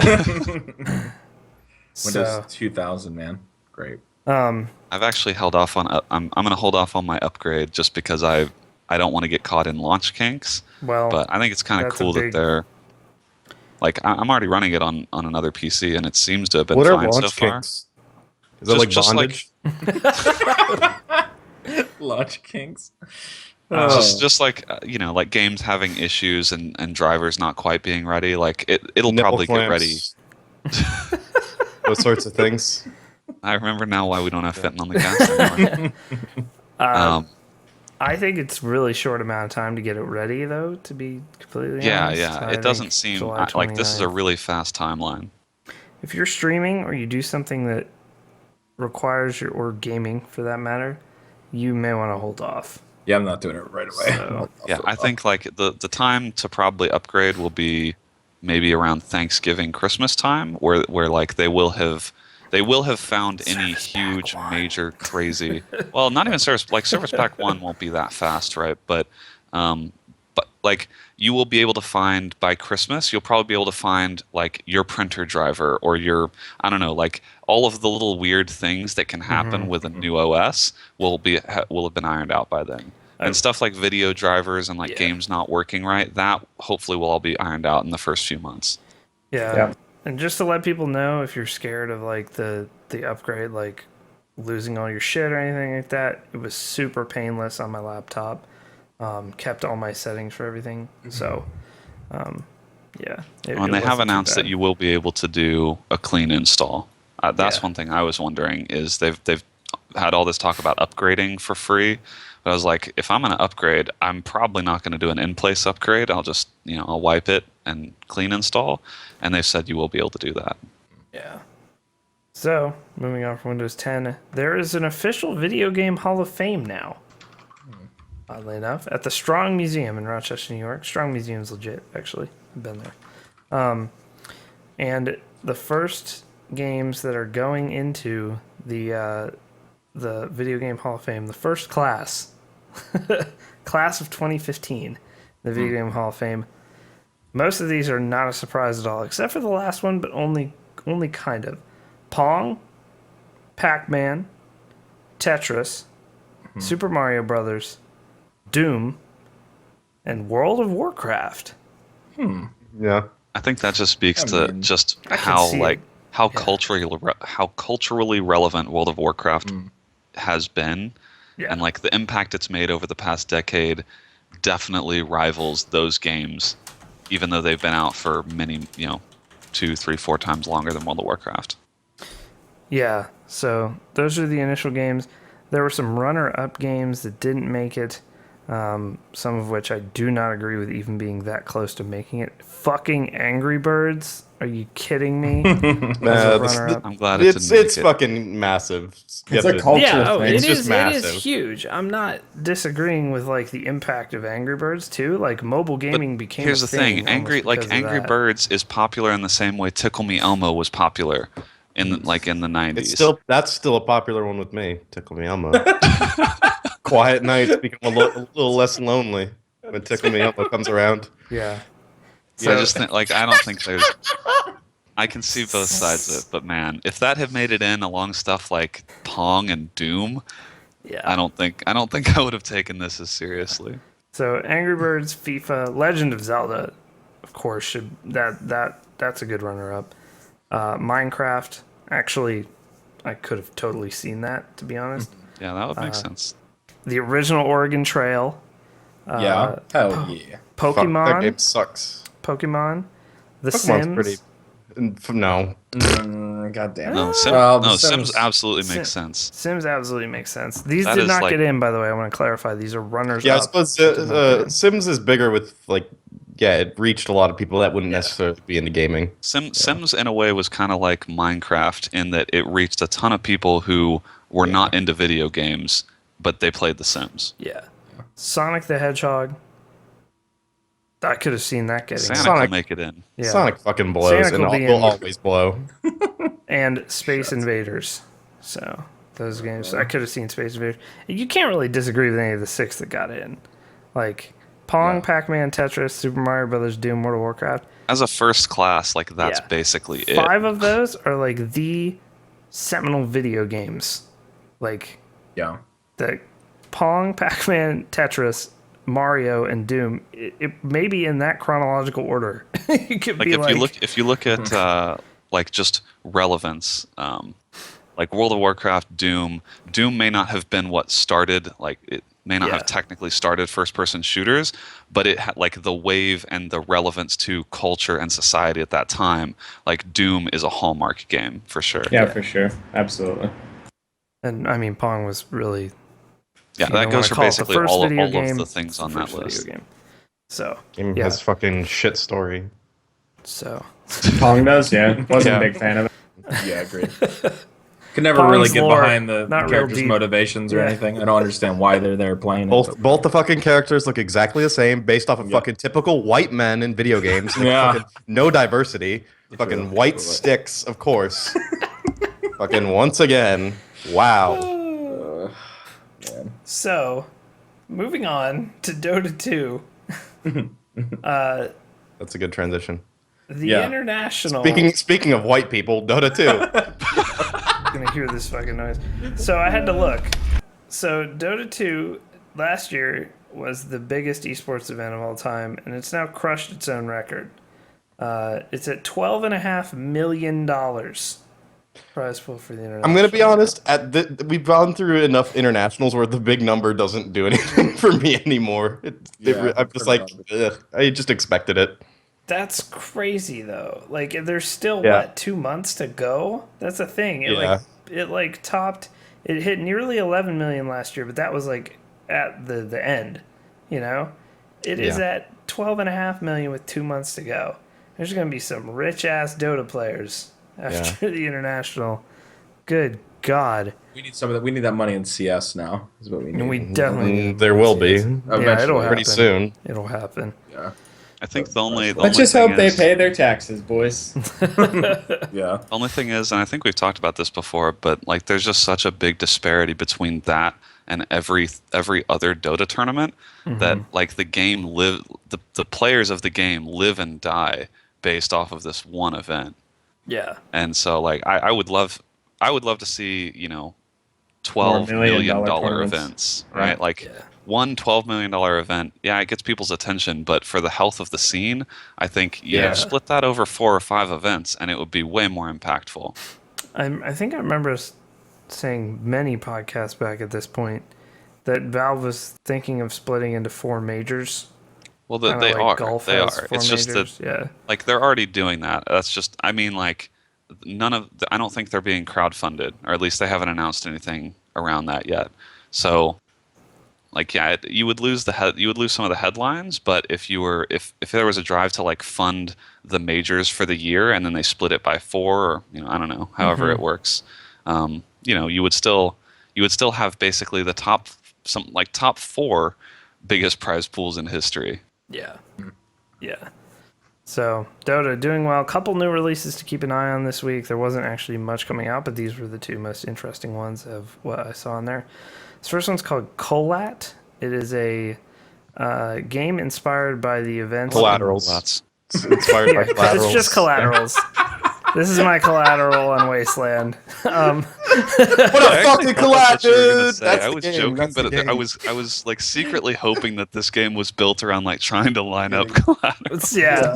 Windows 2000, man, great. I've actually held off on. I'm going to hold off on my upgrade just because I don't want to get caught in launch kinks. Well, but I think it's kind of cool that they're. Like, I'm already running it on another PC, and it seems to have been fine so far. Kinks? Is it like bondage? Launch kinks? Just like, like games having issues and drivers not quite being ready. Like, it'll Nipple probably clamps. Get ready. Those sorts of things. I remember now why we don't have Fenton on the cast anymore. I think it's really short amount of time to get it ready, though, to be completely honest. Yeah. It doesn't seem like this is a really fast timeline. If you're streaming or you do something that requires or gaming for that matter, you may want to hold off. Yeah, I'm not doing it right away. So, I think like the time to probably upgrade will be maybe around Thanksgiving, Christmas time, where like they will have found any huge, major, crazy. Well, not even Service Pack 1 won't be that fast, right? But like you will be able to find by Christmas, you'll probably be able to find like your printer driver or your, I don't know, like all of the little weird things that can happen with a new OS will have been ironed out by then. And stuff like video drivers and like games not working right, that hopefully will all be ironed out in the first few months. Yeah. And just to let people know, if you're scared of like the upgrade, like losing all your shit or anything like that, it was super painless on my laptop. Kept all my settings for everything. So, yeah. And they have announced that you will be able to do a clean install. That's one thing I was wondering is they've had all this talk about upgrading for free. But I was like, if I'm going to upgrade, I'm probably not going to do an in-place upgrade. I'll just, I'll wipe it and clean install. And they've said you will be able to do that. Yeah. So, moving on from Windows 10, there is an official Video Game Hall of Fame now. Oddly enough, at the Strong Museum in Rochester, New York. Strong Museum's legit, actually. I've been there. And the first games that are going into the Video Game Hall of Fame, the first class of 2015, the Video Game Hall of Fame. Most of these are not a surprise at all, except for the last one, but only kind of. Pong, Pac-Man, Tetris, Super Mario Brothers, Doom, and World of Warcraft. Yeah. I think that just speaks to just how culturally relevant World of Warcraft has been. Yeah. And like the impact it's made over the past decade definitely rivals those games, even though they've been out for many, 2, 3, 4 times longer than World of Warcraft. Yeah, so those are the initial games. There were some runner-up games that didn't make it, some of which I do not agree with even being that close to making it. Fucking Angry Birds? Are you kidding me? I'm glad it's fucking massive. It's a culture thing. It is huge. I'm not disagreeing with like the impact of Angry Birds too. Like mobile gaming became. Here's the thing: Angry Birds is popular in the same way Tickle Me Elmo was popular in the 90s. That's still a popular one with me. Tickle Me Elmo. Quiet nights become a little less lonely when Tickle Me Elmo comes around. Yeah. So I just think, I don't think there's. I can see both sides of it, but man, if that had made it in along stuff like Pong and Doom, I don't think I would have taken this as seriously. So Angry Birds, FIFA, Legend of Zelda, of course, that's a good runner-up. Minecraft, actually, I could have totally seen that, to be honest. Yeah, that would make sense. The original Oregon Trail. Hell yeah. Pokemon. That game sucks. Pokemon. The Pokemon's Sims. No. God damn it. No, Sims absolutely makes sense. Sims absolutely makes sense. These did not get in, by the way. I want to clarify. These are runners up. Yeah, I suppose Sims is bigger with, it reached a lot of people that wouldn't necessarily be into gaming. Sims, in a way, was kind of like Minecraft in that it reached a ton of people who were not into video games, but they played The Sims. Yeah. Sonic the Hedgehog. I could have seen that getting. Sonic will make it in. Yeah. Sonic fucking blows, and will always blow. And Space Invaders. So those games, I could have seen Space Invaders. You can't really disagree with any of the 6 that got in, like Pong, Pac-Man, Tetris, Super Mario Brothers, Doom, World of Warcraft. As a first class, that's basically it. 5 of those are the seminal video games, the Pong, Pac-Man, Tetris, Mario, and Doom. It may be in that chronological order. It could be if you look at just relevance, World of Warcraft, Doom may not have been what started. It may not have technically started first-person shooters, but it had the wave and the relevance to culture and society at that time. Doom is a hallmark game for sure. Yeah, for sure, absolutely. And I mean, Pong was really. Yeah, that goes for basically all of the things on that list. Game. So game has fucking shit story. So Pong does, Wasn't a big fan of it. Yeah, I agree. Could never really get lore, behind the not real characters' deep. motivations or anything. I don't understand why they're there playing it. Both the fucking characters look exactly the same, based off of fucking typical white men in video games. Like fucking no diversity. Fucking white sticks, of course. Fucking once again. Wow. So, moving on to Dota 2. That's a good transition. The international. Speaking of white people, Dota 2. I'm gonna hear this fucking noise. So I had to look. So Dota 2 last year was the biggest esports event of all time, and it's now crushed its own record. It's at $12.5 million prize pool for the international. I'm gonna be honest. We've gone through enough internationals where the big number doesn't do anything for me anymore. I'm just like, I just expected it. That's crazy though. Like there's still what 2 months to go. That's a thing. It topped. It hit nearly 11 million last year, but that was like at the end. You know, it is at 12.5 million with 2 months to go. There's gonna be some rich ass Dota players after the international. Good God. We need some of that. We need that money in CS now. Is what we need. And we definitely need there will be. Yeah, it'll happen pretty soon. It'll happen. Yeah. I think the only let's just hope they pay their taxes, boys. Yeah. The only thing is, and I think we've talked about this before, but like there's just such a big disparity between that and every other Dota tournament that like the players of the game live and die based off of this one event. Yeah. And so like I would love to see, $12 million events, right? Like one $12 million event, it gets people's attention, but for the health of the scene, I think split that over 4 or 5 events and it would be way more impactful. I think I remember saying many podcasts back at this point that Valve was thinking of splitting into 4 majors. Well, they are. It's just majors. that, like, they're already doing that. That's just, I mean, like, I don't think they're being crowdfunded, or at least they haven't announced anything around that yet. So, like, you would lose some of the headlines, but if there was a drive to like fund the majors for the year and then they split it by 4, or I don't know, however it works, you would still have basically the top 4 biggest prize pools in history. Yeah. So Dota doing well. A couple new releases to keep an eye on this week. There wasn't actually much coming out, but these were the 2 most interesting ones of what I saw in there. This first one's called Collat. It is a game inspired by the events. Collaterals. It's inspired by collaterals. It's just collaterals. This is my collateral on Wasteland. What a fucking collat, dude! I was joking, but I was like secretly hoping that this game was built around like trying to line up collaterals. Yeah.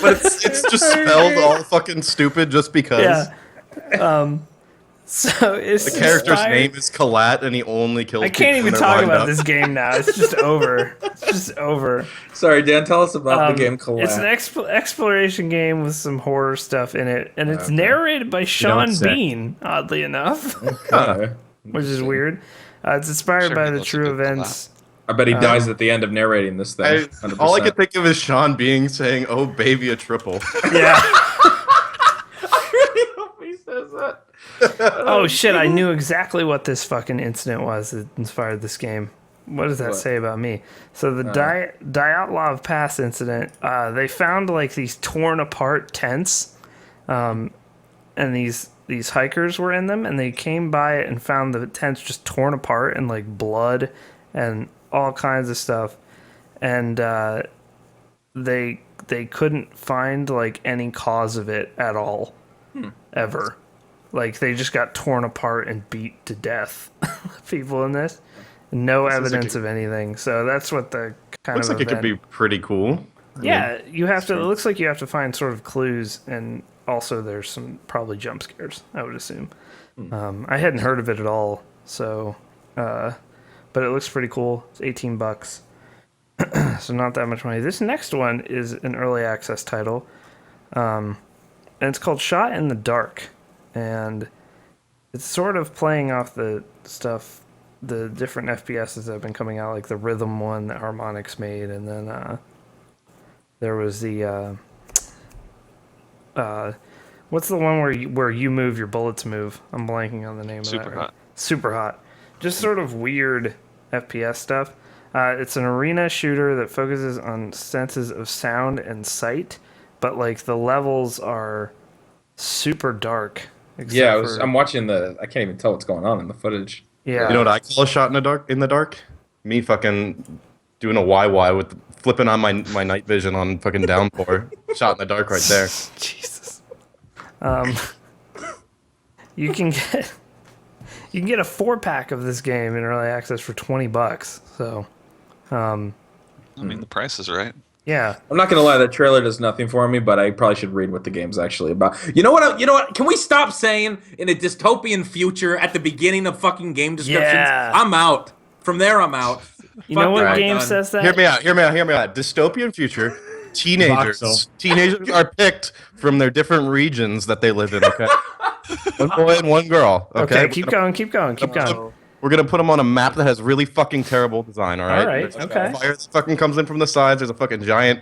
But it's just spelled all fucking stupid just because. Yeah. So it's the character's name is Collat, and he only kills. I can't even talk about this game now. It's just over. Sorry, Dan. Tell us about the game Collat. It's an exploration game with some horror stuff in it, and it's narrated by Sean Bean. Oddly enough, which is weird. It's inspired by the true events. I bet he dies at the end of narrating this thing. All I can think of is Sean Bean saying, "Oh, baby, a triple." Yeah. I really hope he says that. Oh shit, I knew exactly what this fucking incident was that inspired this game. What does that say about me? So the Dyatlov Pass incident, they found like these torn apart tents, and these hikers were in them, and they came by it and found the tents just torn apart and like blood and all kinds of stuff, and they couldn't find like any cause of it at all, ever. Like, they just got torn apart and beat to death, people in this. No evidence of anything. So that's what the kind looks of like it could be pretty cool. Yeah, you have to. It looks like you have to find sort of clues, and also there's some probably jump scares, I would assume. I hadn't heard of it at all, so... but it looks pretty cool. It's $18. So not that much money. This next one is an early access title. And it's called Shot in the Dark. And it's sort of playing off the stuff, the different FPSs that have been coming out, like the Rhythm one that Harmonix made, and then there was the What's the one where you move, your bullets move? I'm blanking on the name of that. Super hot. Super hot. Just sort of weird FPS stuff. It's an arena shooter that focuses on senses of sound and sight, but like the levels are super dark. Yeah, I'm watching I can't even tell what's going on in the footage. Yeah. You know what I call a shot in the dark? Me fucking doing a YY with flipping on my night vision on fucking downpour. Shot in the dark right there. Jesus. You can get a 4-pack of this game in early access for $20. So, I mean, the price is right. yeah. I'm not gonna lie, that trailer does nothing for me, but I probably should read what the game's actually about. You know what? Can we stop saying in a dystopian future at the beginning of fucking game descriptions? Yeah. I'm out. From there, I'm out. You know what game says that? Hear me out. Dystopian future. Teenagers are picked from their different regions that they live in, okay? One boy and one girl, okay? Okay, keep going. We're gonna put them on a map that has really fucking terrible design, all right? All right, There's okay. Fire that fucking comes in from the sides. There's a fucking giant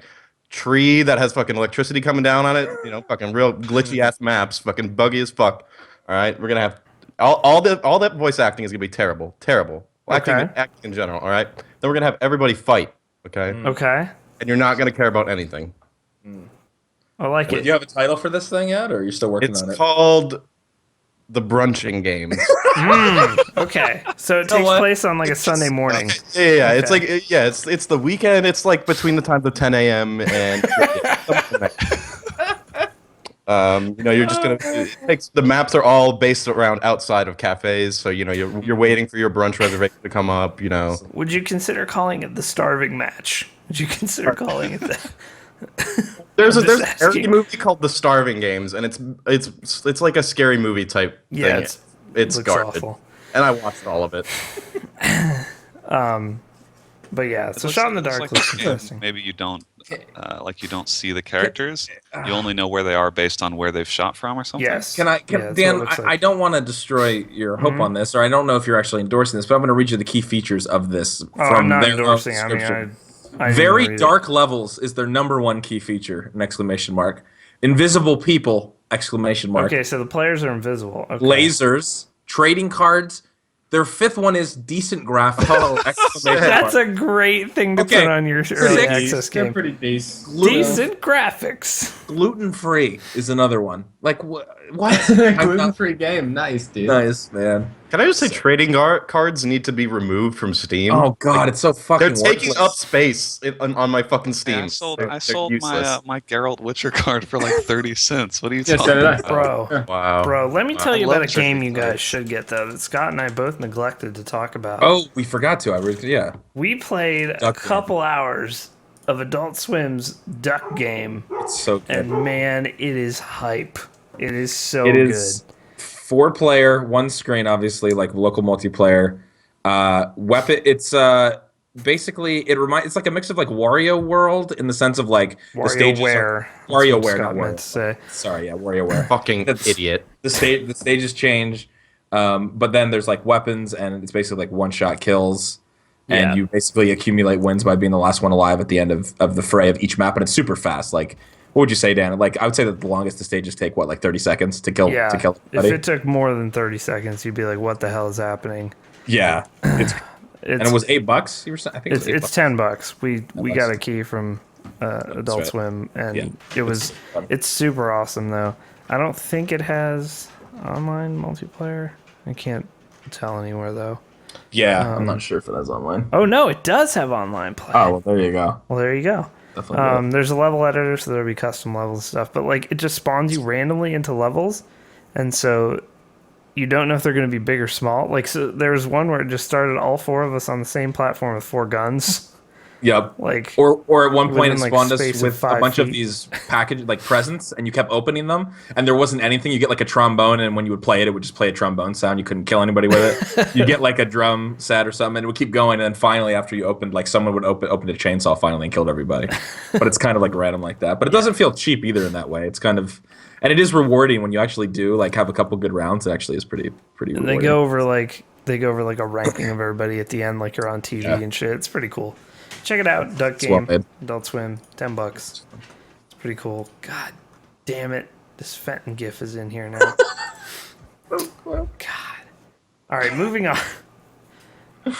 tree that has fucking electricity coming down on it. You know, fucking real glitchy ass maps, fucking buggy as fuck. All right, we're gonna have all that voice acting is gonna be terrible. Okay. Acting in general, all right? Then we're gonna have everybody fight, okay? Okay. And you're not gonna care about anything. I like Do it. you have a title for this thing yet, or are you still working It's on it? called the Brunching Games. Okay. So it takes place on like a Sunday morning. Yeah. Okay. It's like it's the weekend. It's like between the times of 10 a.m. and you're just gonna. The maps are all based around outside of cafes, so you're waiting for your brunch reservation to come up. Would you consider calling it the Starving Match? Would you consider calling it that? There's I'm just a asking. scary movie called The Starving Games, and it's like a scary movie type Yeah, thing. It's looks garbage, awful. and I watched all of it. But yeah, so Looks- Shot in the it looks Dark like looks a game. interesting. Maybe you don't see the characters. You only know where they are based on where they've shot from or something. Yes. Can I, Yeah, that's what Dan? it looks like. I don't want to destroy your hope on this, or I don't know if you're actually endorsing this, but I'm going to read you the key features of this Oh, from I'm not their own endorsing. I description. mean, I didn't Very read it. dark levels is their number one key feature! An exclamation mark. Invisible people! Exclamation mark. Okay, so the players are invisible. Okay. Lasers, trading cards. Their fifth one is decent graphics! Exclamation That's mark. a great thing to Okay. put on your early Six. access They're game. pretty decent. Decent graphics. Gluten free is another one. Like what? What? Gluten-free game. Nice, dude. Nice, man. Can I just say trading cards need to be removed from Steam? Oh god, it's so fucking. They're taking worthless. up space on my fucking Steam. Yeah, I sold They're my useless. my Geralt Witcher card for like 30 cents. What are you Yeah, talking so did I. about? Bro. Wow. Bro, let me tell you I love about a game trading you guys cards. should get, though, that Scott and I both neglected to talk about. Oh, we forgot to. Yeah. We played a Duck Game. couple hours of Adult Swim's Duck Game, It's so good. and man, it is hype. It is so It is 4-player, one screen, obviously, like local multiplayer. Weapon. It's basically it's like a mix of like Wario World in the sense of like good. the stages. WarioWare. WarioWare, not Scott meant Wario. to say. Sorry, yeah, WarioWare. Fucking That's- idiot. The stages change, but then there's like weapons, and it's basically like one-shot kills. And Yeah. you basically accumulate wins by being the last one alive at the end of the fray of each map, and it's super fast. Like, what would you say, Dan? Like, I would say that the longest the stages take, what, like 30 seconds to kill Yeah. to kill If somebody? it took more than 30 seconds, you'd be like, what the hell is happening? Yeah, and It's, it was $8. You were saying? I think it's, it was $8. it's $10. We $10. got a key from Adult right. Swim, and Yeah. it's super awesome, though. I don't think it has online multiplayer. I can't tell anywhere, though. Yeah, I'm not sure if it has online. Oh, no, it does have online play. Oh, well, there you go. Well, there you go. Definitely. There's a level editor, so there'll be custom levels and stuff. But like, it just spawns you randomly into levels, and so you don't know if they're going to be big or small. Like, so there was one where it just started all 4 of us on the same platform with 4 guns. Yep. Like, Or at one point within, it like, spawned us space of with a 5 bunch of feet. these package like presents, and you kept opening them, and there wasn't anything. You get like a trombone, and when you would play it, it would just play a trombone sound. You couldn't kill anybody with it. You get like a drum set or something, and it would keep going. And then finally, after you opened, like someone would open a chainsaw finally and killed everybody. But it's kind of like random like that. But it doesn't feel cheap either in that way. It's kind of, and it is rewarding when you actually do like have a couple good rounds. It actually is pretty and rewarding. they go over like a ranking of everybody at the end, like you're on TV Yeah. and shit. It's pretty cool. Check it out, Duck well Game, made. Adult Swim, $10. It's pretty cool. God damn it. This Fenton gif is in here now. God. All right, moving on.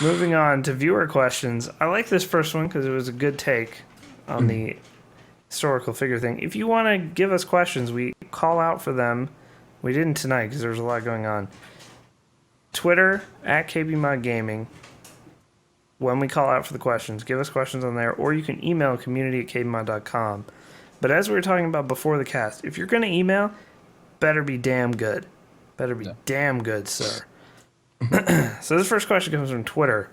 Moving on to viewer questions. I like this first one because it was a good take on the historical figure thing. If you want to give us questions, we call out for them. We didn't tonight because there was a lot going on. Twitter at KBMOD Gaming. When we call out for the questions, give us questions on there, or you can email community@kbmod.com. But as we were talking about before the cast, if you're going to email, better be damn good. Better be damn good, sir. So this first question comes from Twitter.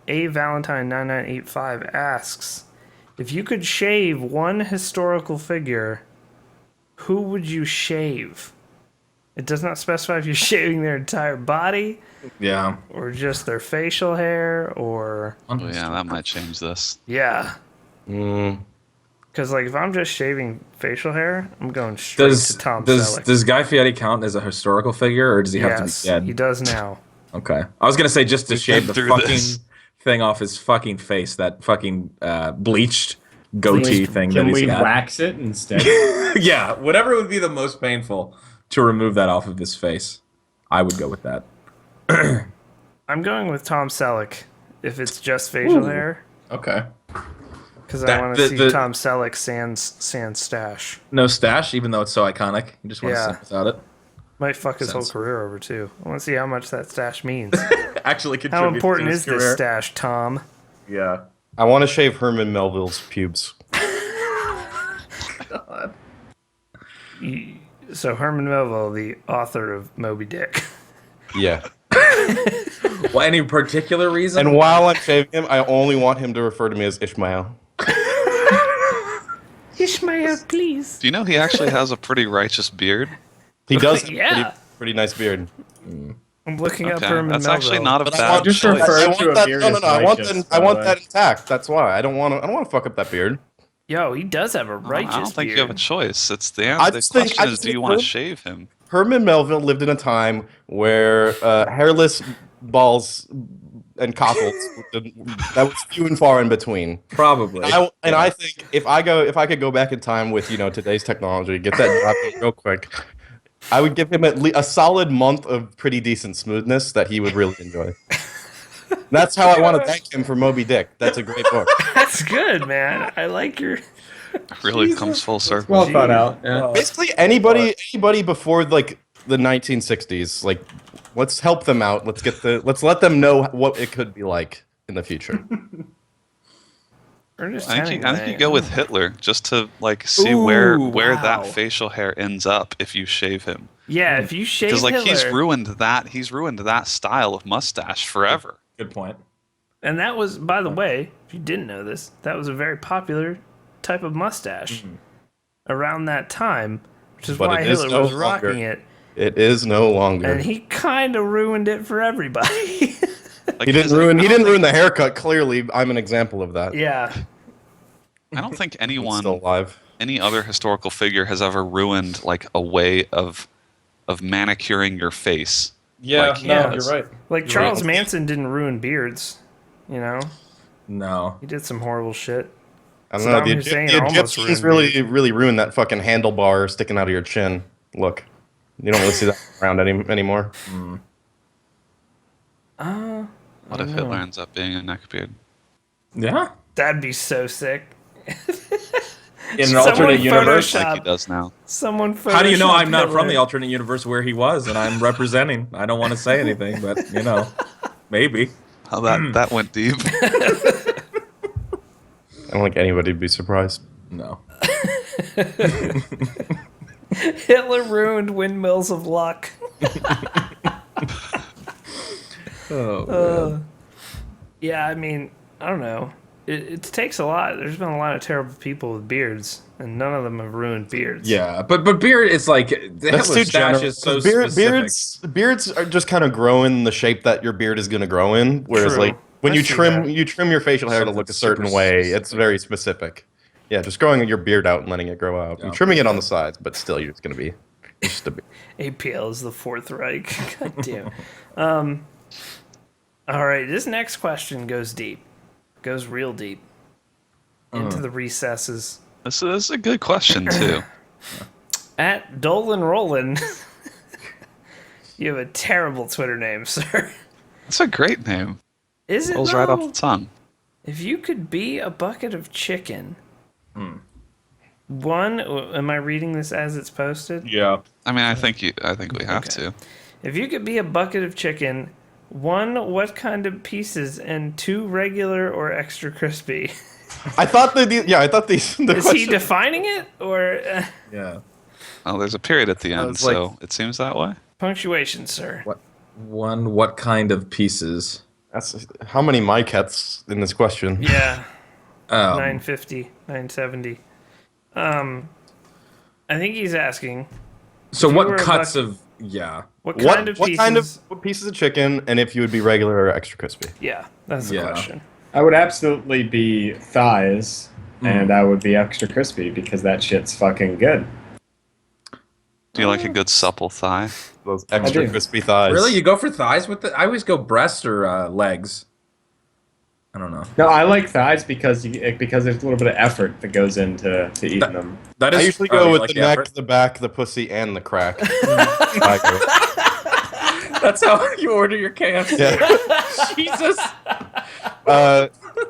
AValentine9985 asks, if you could shave one historical figure, who would you shave? It does not specify if you're shaving their entire body. Yeah. Or just their facial hair, or... Oh, yeah, that might change this. Yeah. Because, like, if I'm just shaving facial hair, I'm going straight to Tom Selleck. Does Guy Fieri count as a historical figure, or does he have to be dead? He does now. Okay. I was going to say just to shave the fucking thing off his fucking face, that fucking bleached goatee thing that he's got. Can we wax it instead? Yeah, whatever would be the most painful to remove that off of his face. I would go with that. I'm going with Tom Selleck if it's just facial hair. Okay. Because I want to see Tom Selleck sans stash. No stash, even though it's so iconic. You just want to see it without it. Might fuck his whole career over, too. I want to see how much that stash means. Actually contributes how important to his is career. this stash, Tom? Yeah. I want to shave Herman Melville's pubes. God. So Herman Melville, the author of Moby Dick. Yeah. Well, any particular reason? And while I'm shaving him, I only want him to refer to me as Ishmael. Ishmael, please. Do you know he actually has a pretty righteous beard? He does. Yeah. Pretty nice beard. I'm looking up Okay, Herman that's Melville. actually not a But bad just choice. refer I to want a that. beard No, as I righteous, I want by the that intact. That's why I don't want to fuck up that beard. Yo, he does have a righteous I don't think beard. you have a choice. It's the I answer. The just think- question I is, just do you think want to Herb- shave him? Herman Melville lived in a time where hairless balls and cockles that was few and far in between. Probably. I think if I could go back in time with today's technology, get that job done real quick, I would give him at least a solid month of pretty decent smoothness that he would really enjoy. That's how I want to thank him for Moby Dick. That's a great book. That's good, man. I like your... Really comes full circle. Well thought out. Yeah. Basically, anybody before like the 1960s, like let's help them out. Let's let them know what it could be like in the future. Ernest I think you go with Hitler just to like see where that facial hair ends up if you shave him. Yeah, if you shave Because like Hitler, he's ruined that style of mustache forever. Good point. and that was, by the way, if you didn't know this, that was a very popular type of mustache around that time, which is why Hitler was rocking it. It is no longer. And he kind of ruined it for everybody. Like, He didn't ruin the haircut. Clearly, I'm an example of that. Yeah. I don't think I'm anyone, still alive. any other historical figure has ever ruined like a way of manicuring your face. Yeah, Like, no, yeah. you're right. Like Charles Manson didn't ruin beards, you know? No. He did some horrible shit. I don't know. Saddam The Hussein almost Egyptians ruined really ruined that fucking handlebar sticking out of your chin. Look, you don't really see that around anymore. What if Hitler ends up being a neckbeard? Yeah. That'd be so sick. In an alternate universe. Like he does now. Someone How do you know Photoshopped I'm not from Hitler. the alternate universe where he was and I'm representing? I don't want to say anything, but maybe. How that went deep. I don't think anybody would be surprised. No. Hitler ruined windmills of luck. Oh, Yeah, I mean, I don't know. It takes a lot. There's been a lot of terrible people with beards, and none of them have ruined beards. yeah, but beard is like the That's Hitler too stash general. is so Beards specific. beards are just kind of growing the shape that your beard is going to grow in. Whereas, True. like when I you see trim that. you trim your facial hair to Something look a certain super way, specific. it's very specific. Yeah, just growing your beard out and letting it grow out, and trimming it on the sides, but still, you're going to be just a beard. APL is the Fourth Reich. God damn. All right, this next question goes deep. Goes real deep. Into the recesses. This is a good question too. At Dolan Rollin. You have a terrible Twitter name, sir. That's a great name. Is it? Rolls right off the tongue. If you could be a bucket of chicken. One, am I reading this as it's posted? Yeah. I mean, I think we have to. If you could be a bucket of chicken, one, what kind of pieces, and two, regular or extra crispy? I thought these. Is he defining it or Yeah. Oh, there's a period at the end, was like- so it seems that way. punctuation, sir? What kind of pieces? That's how many Mykets in this question? Yeah. 950. 970. I think he's asking. So If you were what a cuts of What kind of pieces? What pieces of chicken, and if you would be regular or extra crispy? Yeah, that's the Yeah. question. I would absolutely be thighs, and I would be extra crispy because that shit's fucking good. Do you like a good supple thigh? Those extra do. crispy thighs. Really? You go for thighs with it? I always go breast or legs. I don't know. No, I like thighs because there's a little bit of effort that goes into eating them. That I is, usually oh, go you with like the neck, effort? the back, the pussy, and the crack. That's how you order your KFC. Yeah. Jesus.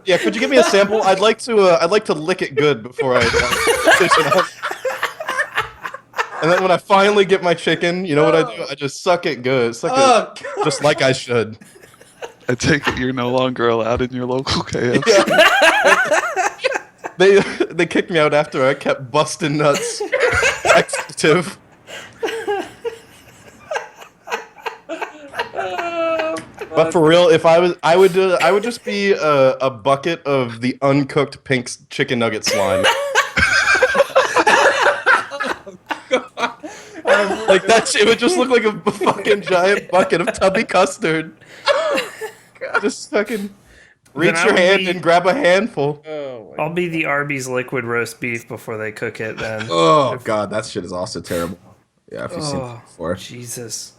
Yeah. Could you give me a sample? I'd like to lick it good before I. Dish it up. And then when I finally get my chicken, you know what I do? I just suck it good, Oh, just like I should. I take it you're no longer allowed in your local KFC. Yeah. They kicked me out after I kept busting nuts. Expletive. But for real, if I would just be a bucket of the uncooked pink chicken nugget slime. Like that shit would just look like a fucking giant bucket of tubby custard. Just fucking reach Then I your would hand be- and grab a handful. I'll be the Arby's liquid roast beef before they cook it. Then. Oh god, that shit is also terrible. Yeah, if you've seen it before. Jesus.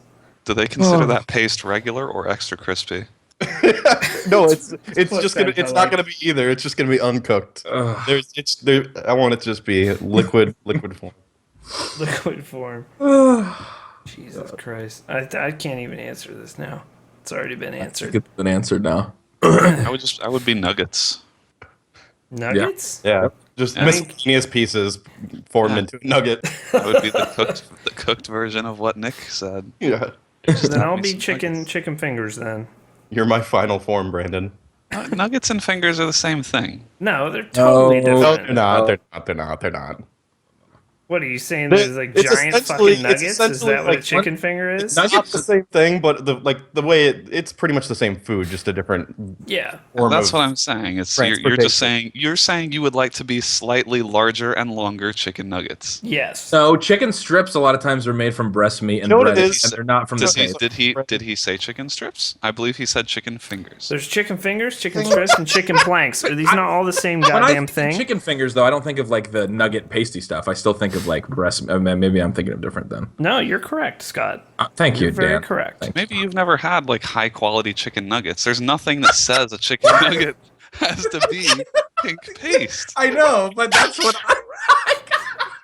Do they consider that paste regular or extra crispy? No, it's what just gonna. Fenton It's not likes. gonna be either. It's just gonna be uncooked. Ugh. I want it to just be liquid form. Liquid form. Jesus Christ. I can't even answer this now. It's already been answered. It's been answered now. I would be nuggets. Nuggets? Yeah, just miscellaneous pieces formed into a nugget. That would be the cooked version of what Nick said. Yeah, Then I'll me be some chicken fingers then. you're my final form, Brandon. Nuggets and fingers are the same thing. No, they're totally No. No, different. they're not. They're not. What are you saying? They- There's like it's giant essentially- fucking it's nuggets? Is essentially that what a like chicken finger is? It's not- It's not the same thing, but the way it's pretty much the same food, just a different Yeah. form That's of what I'm saying. It's you're just saying you would like to be slightly larger and longer chicken nuggets. Yes. So chicken strips a lot of times are made from breast meat and You know what it breaded, is? and they're not from the face. Did he say chicken strips? I believe he said chicken fingers. There's chicken fingers, chicken strips, and chicken planks. Are these not all the same When I goddamn think of thing? chicken fingers, though, I don't think of like the nugget pasty stuff. I still think of like breast. Maybe I'm thinking of different then. No, you're correct, Scott. Thank you, You're very Dan. correct. Thank Maybe you've never had like high quality chicken nuggets. There's nothing that says a chicken nugget has to be pink paste. I know, but that's what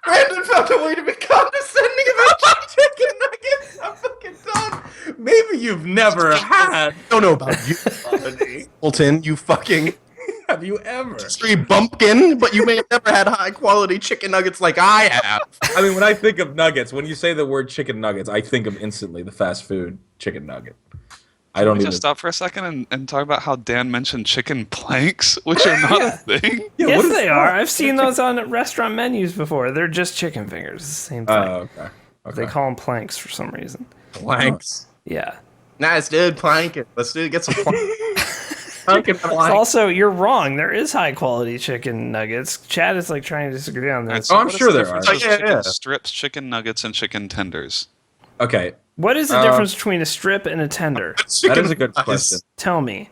Brandon found a way to be condescending about chicken nuggets. I'm fucking done. Maybe you've never had. I don't know about you, Fulton. You fucking Have you ever? industry bumpkin, but you may have never had high quality chicken nuggets like I have. I mean, when I think of nuggets, when you say the word chicken nuggets, I think of instantly the fast food chicken nugget. I don't Can we even. just stop for a second and talk about how Dan mentioned chicken planks, which are not a thing? Yeah, Yes, what is they that? are. I've seen those on restaurant menus before. They're just chicken fingers. It's the same thing. Oh, okay. They call them planks for some reason. Planks. Yeah. Nice, dude. Plank it. Let's get some plank. Also, you're wrong. There is high quality chicken nuggets. Chad is like trying to disagree on this. Oh, I'm What is sure the there difference are. with Yeah, chicken yeah. strips, chicken nuggets, and chicken tenders. Okay, What is the difference between a strip and a tender? that is a good question. Tell me.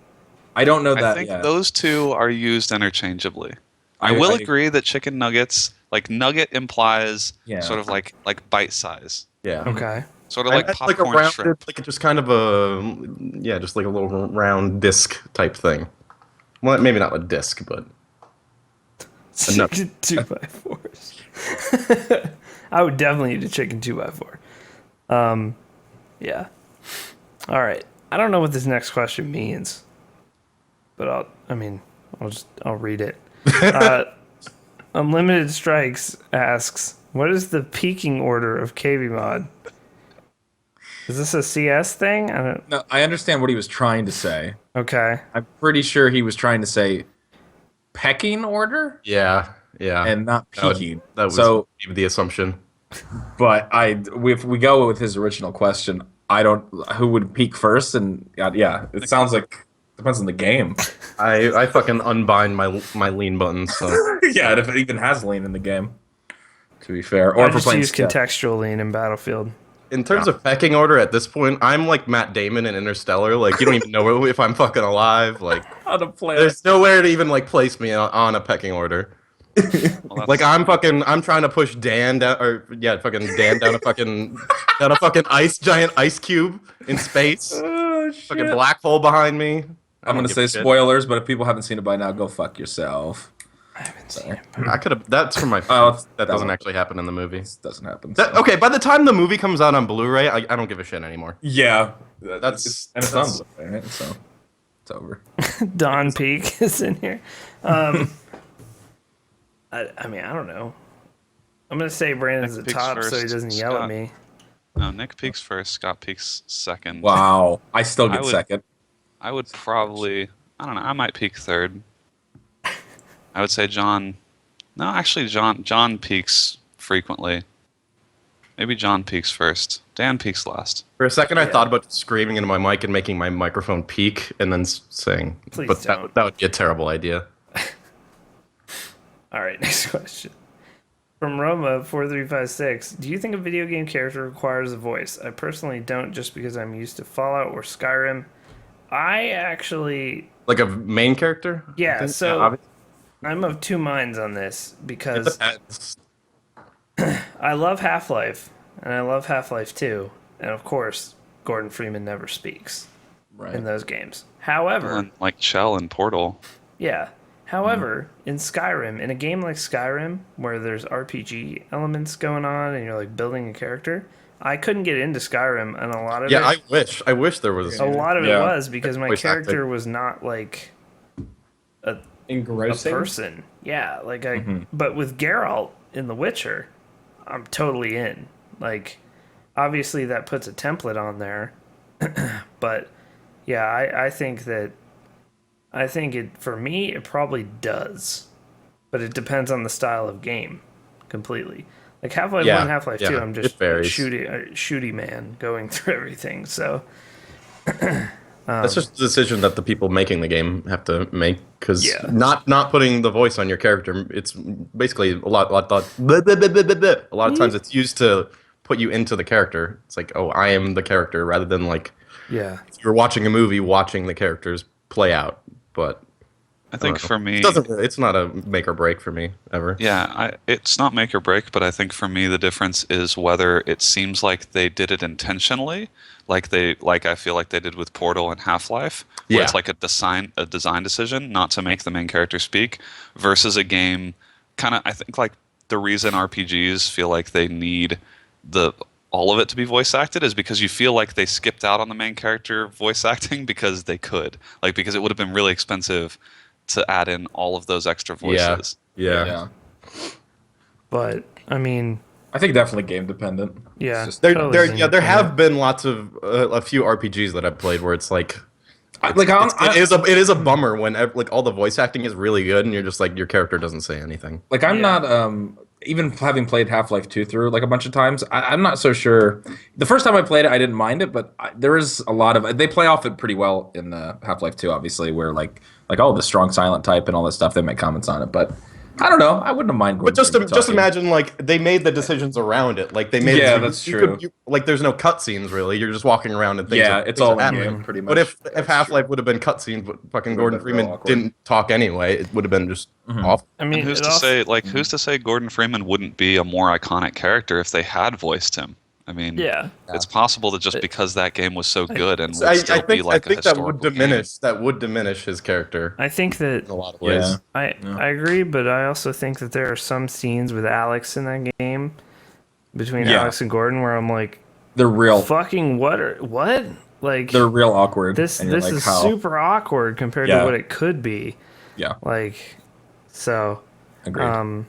I don't know that. I think yet. those two are used interchangeably. I will agree that chicken nuggets, like nugget implies Yeah. sort of like bite size. Yeah. Okay. Sort of like It's popcorn like a rounded, shrimp. like just kind of just like a little round disc type thing. Well, maybe not a disc, but Chicken 2x4s. I would definitely eat a chicken 2x4. Yeah. All right. I don't know what this next question means, but I'll read it. Unlimited Strikes asks, what is the peaking order of KBMOD? Is this a CS thing? No, I understand what he was trying to say. Okay. I'm pretty sure he was trying to say pecking order. Yeah. And not peaking. That was the assumption. But if we go with his original question, who would peak first? And yeah, it sounds like depends on the game. I fucking unbind my lean buttons. So. Yeah, if it even has lean in the game. To be fair, or I if just we're playing use contextual lean in Battlefield. In terms of pecking order at this point, I'm like Matt Damon in Interstellar. Like, you don't even know if I'm fucking alive. Like, how to play. There's nowhere to even like place me on a pecking order. Well, like I'm trying to push Dan down, fucking Dan down a fucking giant ice cube in space. Oh, shit. Fucking black hole behind me. I'm gonna say spoilers, but if people haven't seen it by now, go fuck yourself. I haven't seen it. I could have. That's from my. That doesn't actually happen in the movie. It doesn't happen. Okay, by the time the movie comes out on Blu-ray, I don't give a shit anymore. Yeah, it's on Blu-ray, right? So it's over. Don Peak is in here. I don't know. I'm gonna say Brandon's at the top first, so he doesn't yell at me. No, Nick peaks first. Scott peaks second. Wow, I still get second. I would probably. I don't know. I might peak third. I would say John. No, actually, John peaks frequently. Maybe John peaks first. Dan peaks last. For a second, I thought about screaming into my mic and making my microphone peak, and then saying, Please but don't. That would be a terrible idea. All right, next question. From Roma4356, do you think a video game character requires a voice? I personally don't, just because I'm used to Fallout or Skyrim. I actually... Like a main character? Yeah, so I'm of two minds on this, because I love Half-Life, and I love Half-Life 2, and of course, Gordon Freeman never speaks in those games. However... like Shell and Portal. Yeah. However, in Skyrim, in a game like Skyrim, where there's RPG elements going on and you're like building a character, I couldn't get into Skyrim, and a lot of it... I wish there was... A lot of it was because my character was not like a person. Yeah, like But with Geralt in The Witcher, I'm totally in. Like, obviously that puts a template on there, but yeah, I think for me, it probably does. But it depends on the style of game completely. Like Half-Life 1 and Half-Life 2, I'm just a shooty man going through everything. So that's just a decision that the people making the game have to make. Because not putting the voice on your character, it's basically a lot of times it's used to put you into the character. It's like, oh, I am the character, rather than like if you're watching a movie, watching the characters play out. But I think for me, it's not a make or break for me ever. Yeah, it's not make or break, but I think for me the difference is whether it seems like they did it intentionally, like I feel like they did with Portal and Half-Life, where it's like a design decision not to make the main character speak, versus a game kind of, I think, like the reason RPGs feel like they need all of it to be voice acted is because you feel like they skipped out on the main character voice acting because they could, like, because it would have been really expensive to add in all of those extra voices. Yeah. But I mean, I think definitely game dependent. Yeah, there have been lots of a few RPGs that I've played where it's like, it is a bummer when like all the voice acting is really good and you're just like, your character doesn't say anything. Like I'm not even having played Half-Life 2 through like a bunch of times, I'm not so sure. The first time I played it, I didn't mind it, but there is a lot of... They play off it pretty well in the Half-Life 2, obviously, where like the strong silent type and all that stuff, they make comments on it, but I don't know. I wouldn't have mind. But just imagine, like, they made the decisions around it. Like, they made that's true. Like, there's no cutscenes, really. You're just walking around and things it's all in game, pretty much. But if Half-Life would have been cutscenes, but fucking Gordon Freeman didn't talk anyway, it would have been just awful. I mean, who's to say Gordon Freeman wouldn't be a more iconic character if they had voiced him? I mean, it's possible that just because that game was so good and would still be like a historical game. That would diminish his character. I think that in a lot of ways. I agree, but I also think that there are some scenes with Alex in that game between Alex and Gordon, where I'm like, they're real. Fucking what? Like they're real awkward. This is super awkward compared to what it could be. Yeah. Like, so. Agreed.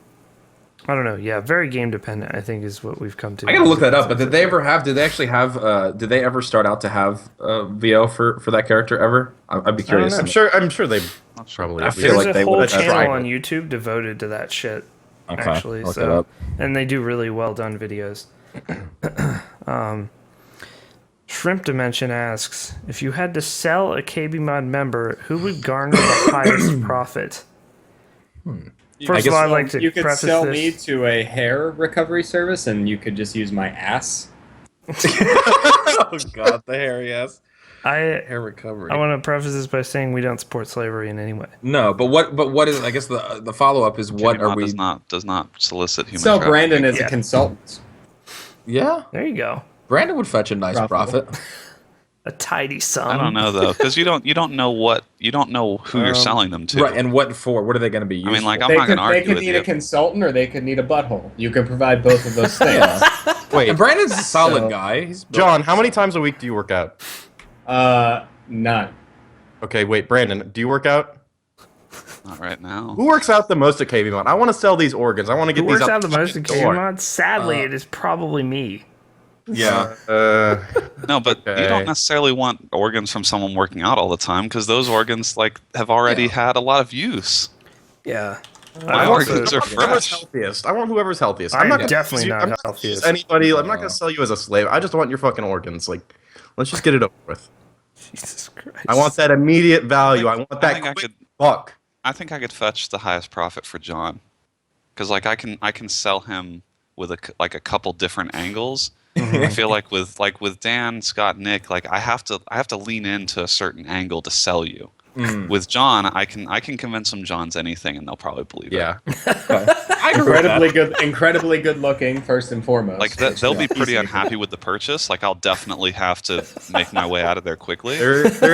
I don't know. Yeah, very game dependent, I think, is what we've come to. I gotta look that up. But did they actually have? Did they ever start out to have VO for that character ever? I'd be curious. I'm sure they probably. I feel like they would have tried. There's a whole channel on YouTube devoted to that shit. Okay, actually, so and they do really well done videos. Shrimp Dimension asks, if you had to sell a KBMOD member, who would garner the highest profit? First of all, I'd like to you could preface sell this. me to a hair recovery service, and you could just use my ass. Oh God, the hair, yes. Hair recovery. I want to preface this by saying we don't support slavery in any way. No, but what is? I guess the follow up is what are we? Does not solicit human. So trafficking. Brandon is a consultant. Yeah, there you go. Brandon would fetch a nice profit. A tidy sum. I don't know though, because you don't know who you're selling them to. Right, and what for? What are they going to be used? I mean, like, for? I'm not going to argue with you. They could need a consultant, or they could need a butthole. You can provide both of those things. Wait, and Brandon's a solid guy. He's John, how many times a week do you work out? None. Okay, wait, Brandon, do you work out? Not right now. Who works out the most at KBMOD? I want to sell these organs. I want to get these. Who works out the most at KBMOD? Sadly, it is probably me. Yeah. No, but you don't necessarily want organs from someone working out all the time, because those organs have already had a lot of use. Yeah. My organs are fresh. I want whoever's healthiest. I'm not definitely not healthiest. Anybody, I'm not going to sell you as a slave. I just want your fucking organs. Like, let's just get it over with. Jesus Christ. I want that immediate value. I want that quick buck. I think I could fetch the highest profit for John, because like I can sell him with a couple different angles. I feel like with Dan, Scott, Nick, like I have to lean into a certain angle to sell you. With John, I can convince them John's anything, and they'll probably believe it. Incredibly good looking, first and foremost. Like they'll be pretty unhappy with the purchase. Like I'll definitely have to make my way out of there quickly. There's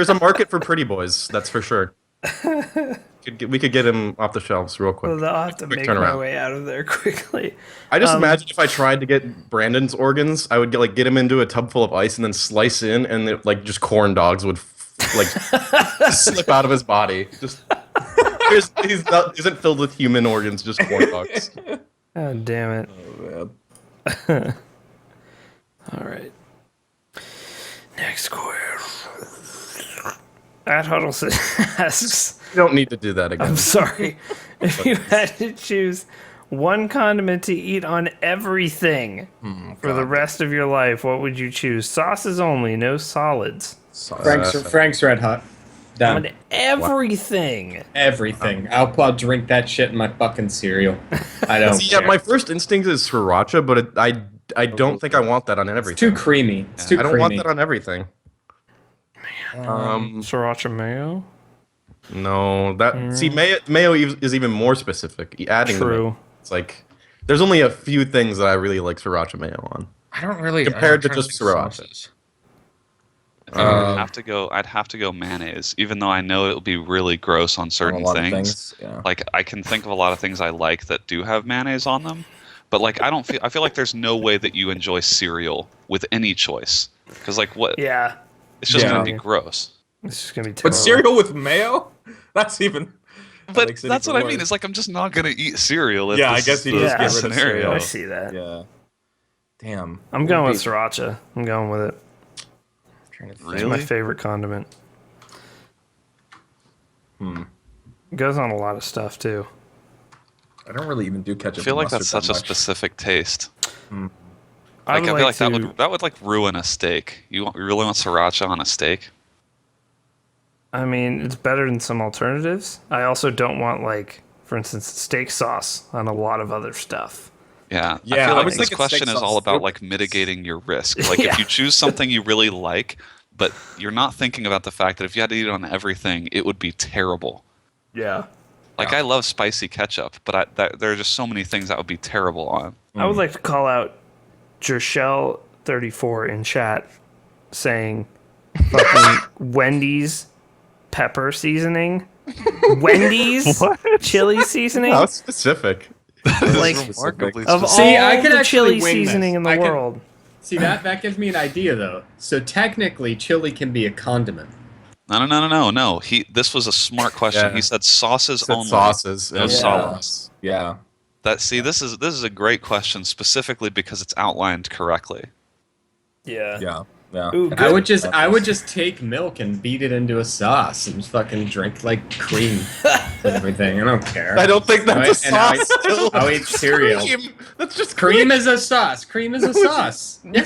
a market for pretty boys, that's for sure. We could get him off the shelves real quick. Well, I'll have to make my way out of there quickly. I just imagine if I tried to get Brandon's organs, I would get him into a tub full of ice and then slice in, and just corn dogs would slip out of his body. Just he isn't filled with human organs, just corn dogs. Oh damn it! Oh, man. All right. Next question. At Huddleston asks. You don't need to do that again. I'm sorry. If you had to choose one condiment to eat on everything for the rest of your life, what would you choose? Sauces only, no solids. Frank's Red Hot. Done. On everything. Wow. Everything. I'll drink that shit in my fucking cereal. I don't care. Yeah, my first instinct is sriracha, but I don't think I want that on everything. It's too creamy. I don't want that on everything. Sriracha mayo? No, see, mayo is even more specific. Adding True. It's like there's only a few things that I really like sriracha mayo on. I don't really compared to just sriracha. I'd have to go mayonnaise, even though I know it'll be really gross on certain things. Yeah. Like I can think of a lot of things I like that do have mayonnaise on them, but like I feel like there's no way that you enjoy cereal with any choice, because like what? Yeah. It's just gonna be gross. It's just gonna be terrible. But cereal with mayo? That's even. But that's what I mean. It's like I'm just not gonna eat cereal. I guess you just get rid of scenario. cereal. I see that. Yeah. Damn. I'm going with sriracha. I'm going with it. Really? It's my favorite condiment. It goes on a lot of stuff too. I don't really even do ketchup. I feel like that's such a specific taste. I feel like that would like ruin a steak. You really want sriracha on a steak? I mean, it's better than some alternatives. I also don't want, like, for instance, steak sauce on a lot of other stuff. Yeah. I feel like this question is all about like mitigating your risk. Like if you choose something you really like, but you're not thinking about the fact that if you had to eat it on everything, it would be terrible. Yeah. Like I love spicy ketchup, but there are just so many things that would be terrible on. I would like to call out Jershell34 in chat saying fucking Wendy's pepper seasoning. Wendy's chili seasoning. How specific. Like remarkably of all See, I could the actually chili wing seasoning this. in the world. See, that gives me an idea, though. So technically, chili can be a condiment. No. This was a smart question. Yeah. He said sauces only. Sauces. No solids. Yeah. This is a great question specifically because it's outlined correctly. Yeah. Yeah. Yeah. Ooh, I would good. just take milk and beat it into a sauce and fucking drink like cream and everything. I don't care. I don't think that's a sauce. I'll eat cereal. Cream. That's just Cream is a sauce. Cream is a sauce. You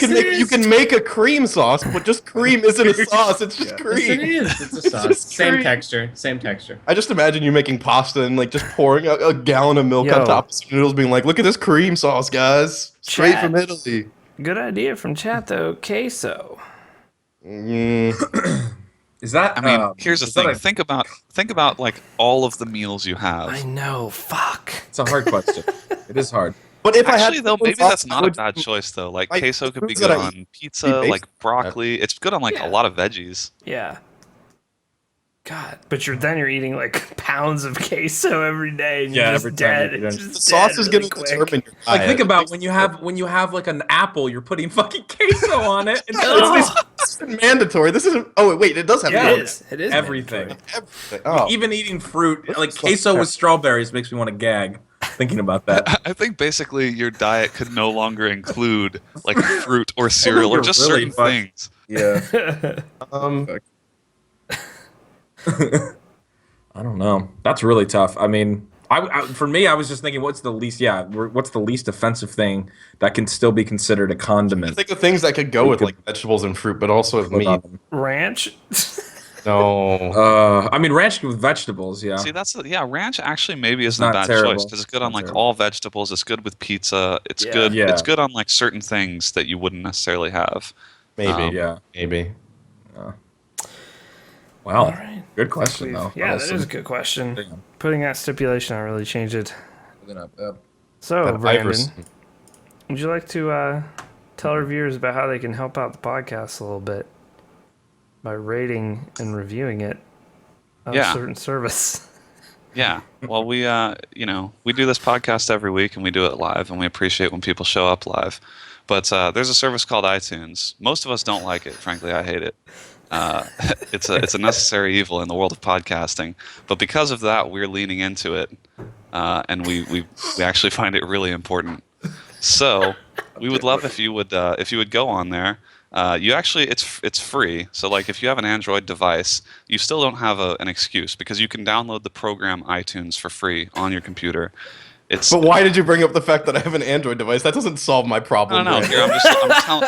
can make a cream sauce, but just cream isn't a sauce. It's just cream. Yes, it is. It's a sauce. Same texture. Same texture. I just imagine you making pasta and like just pouring a gallon of milk on top of some noodles, being like, "Look at this cream sauce, guys, straight Chat. from Italy." Good idea from chat though. Queso. Is that? I mean, here's the thing. a- Think about like all of the meals you have. I know. Fuck. It's a hard question. It is hard. But if Actually, I had though, maybe sauce, that's I not a would- bad choice though. Like Like, queso could be foods that good I on pizza, based- like broccoli. It's good on like a lot of veggies. Yeah. God, but you're eating like pounds of queso every day, and Yeah, you're every just time dead. you eat It's it. just The sauce dead is really going to quick. determine your Like, diet. think about when you have like an apple, you're putting fucking queso on it. And This isn't mandatory. This isn't. Oh wait, it does have. Yeah, It to is. It is everything. mandatory. Everything. Oh, Even eating fruit, like so queso bad. with strawberries, makes me want to gag thinking about that. I think basically your diet could no longer include like fruit or cereal or You're just really certain fucked. things. Yeah. um, I don't know. That's really tough. I mean, for me, I was just thinking, what's the least offensive thing that can still be considered a I condiment? think of things that could go with like vegetables and fruit, but also with meat. Ranch. No. I mean, ranch with vegetables, yeah. See, ranch actually maybe isn't not a bad terrible. choice because it's good on Not like terrible. all vegetables. It's good with pizza. It's Yeah. good. Yeah. It's good on like certain things that you wouldn't necessarily have. Maybe. Yeah. Maybe. Wow. All right. Good question, though. Yeah, that Honestly. is a good question. Damn. Putting that stipulation, I really changed it. Yeah. So, That Brandon, Iverson. would you like to tell our viewers about how they can help out the podcast a little bit by rating and reviewing it on a Yeah. certain service? Yeah. Well, we do this podcast every week and we do it live, and we appreciate when people show up live. But there's a service called iTunes. Most of us don't like it. Frankly, I hate it. It's a necessary evil in the world of podcasting. But because of that, we're leaning into it, and we actually find it really important. So we would love if you would go on there. It's free. So like if you have an Android device, you still don't have an excuse because you can download the program iTunes for free on your computer. But why did you bring up the fact that I have an Android device? That doesn't solve my problem. No. Brandon. Here,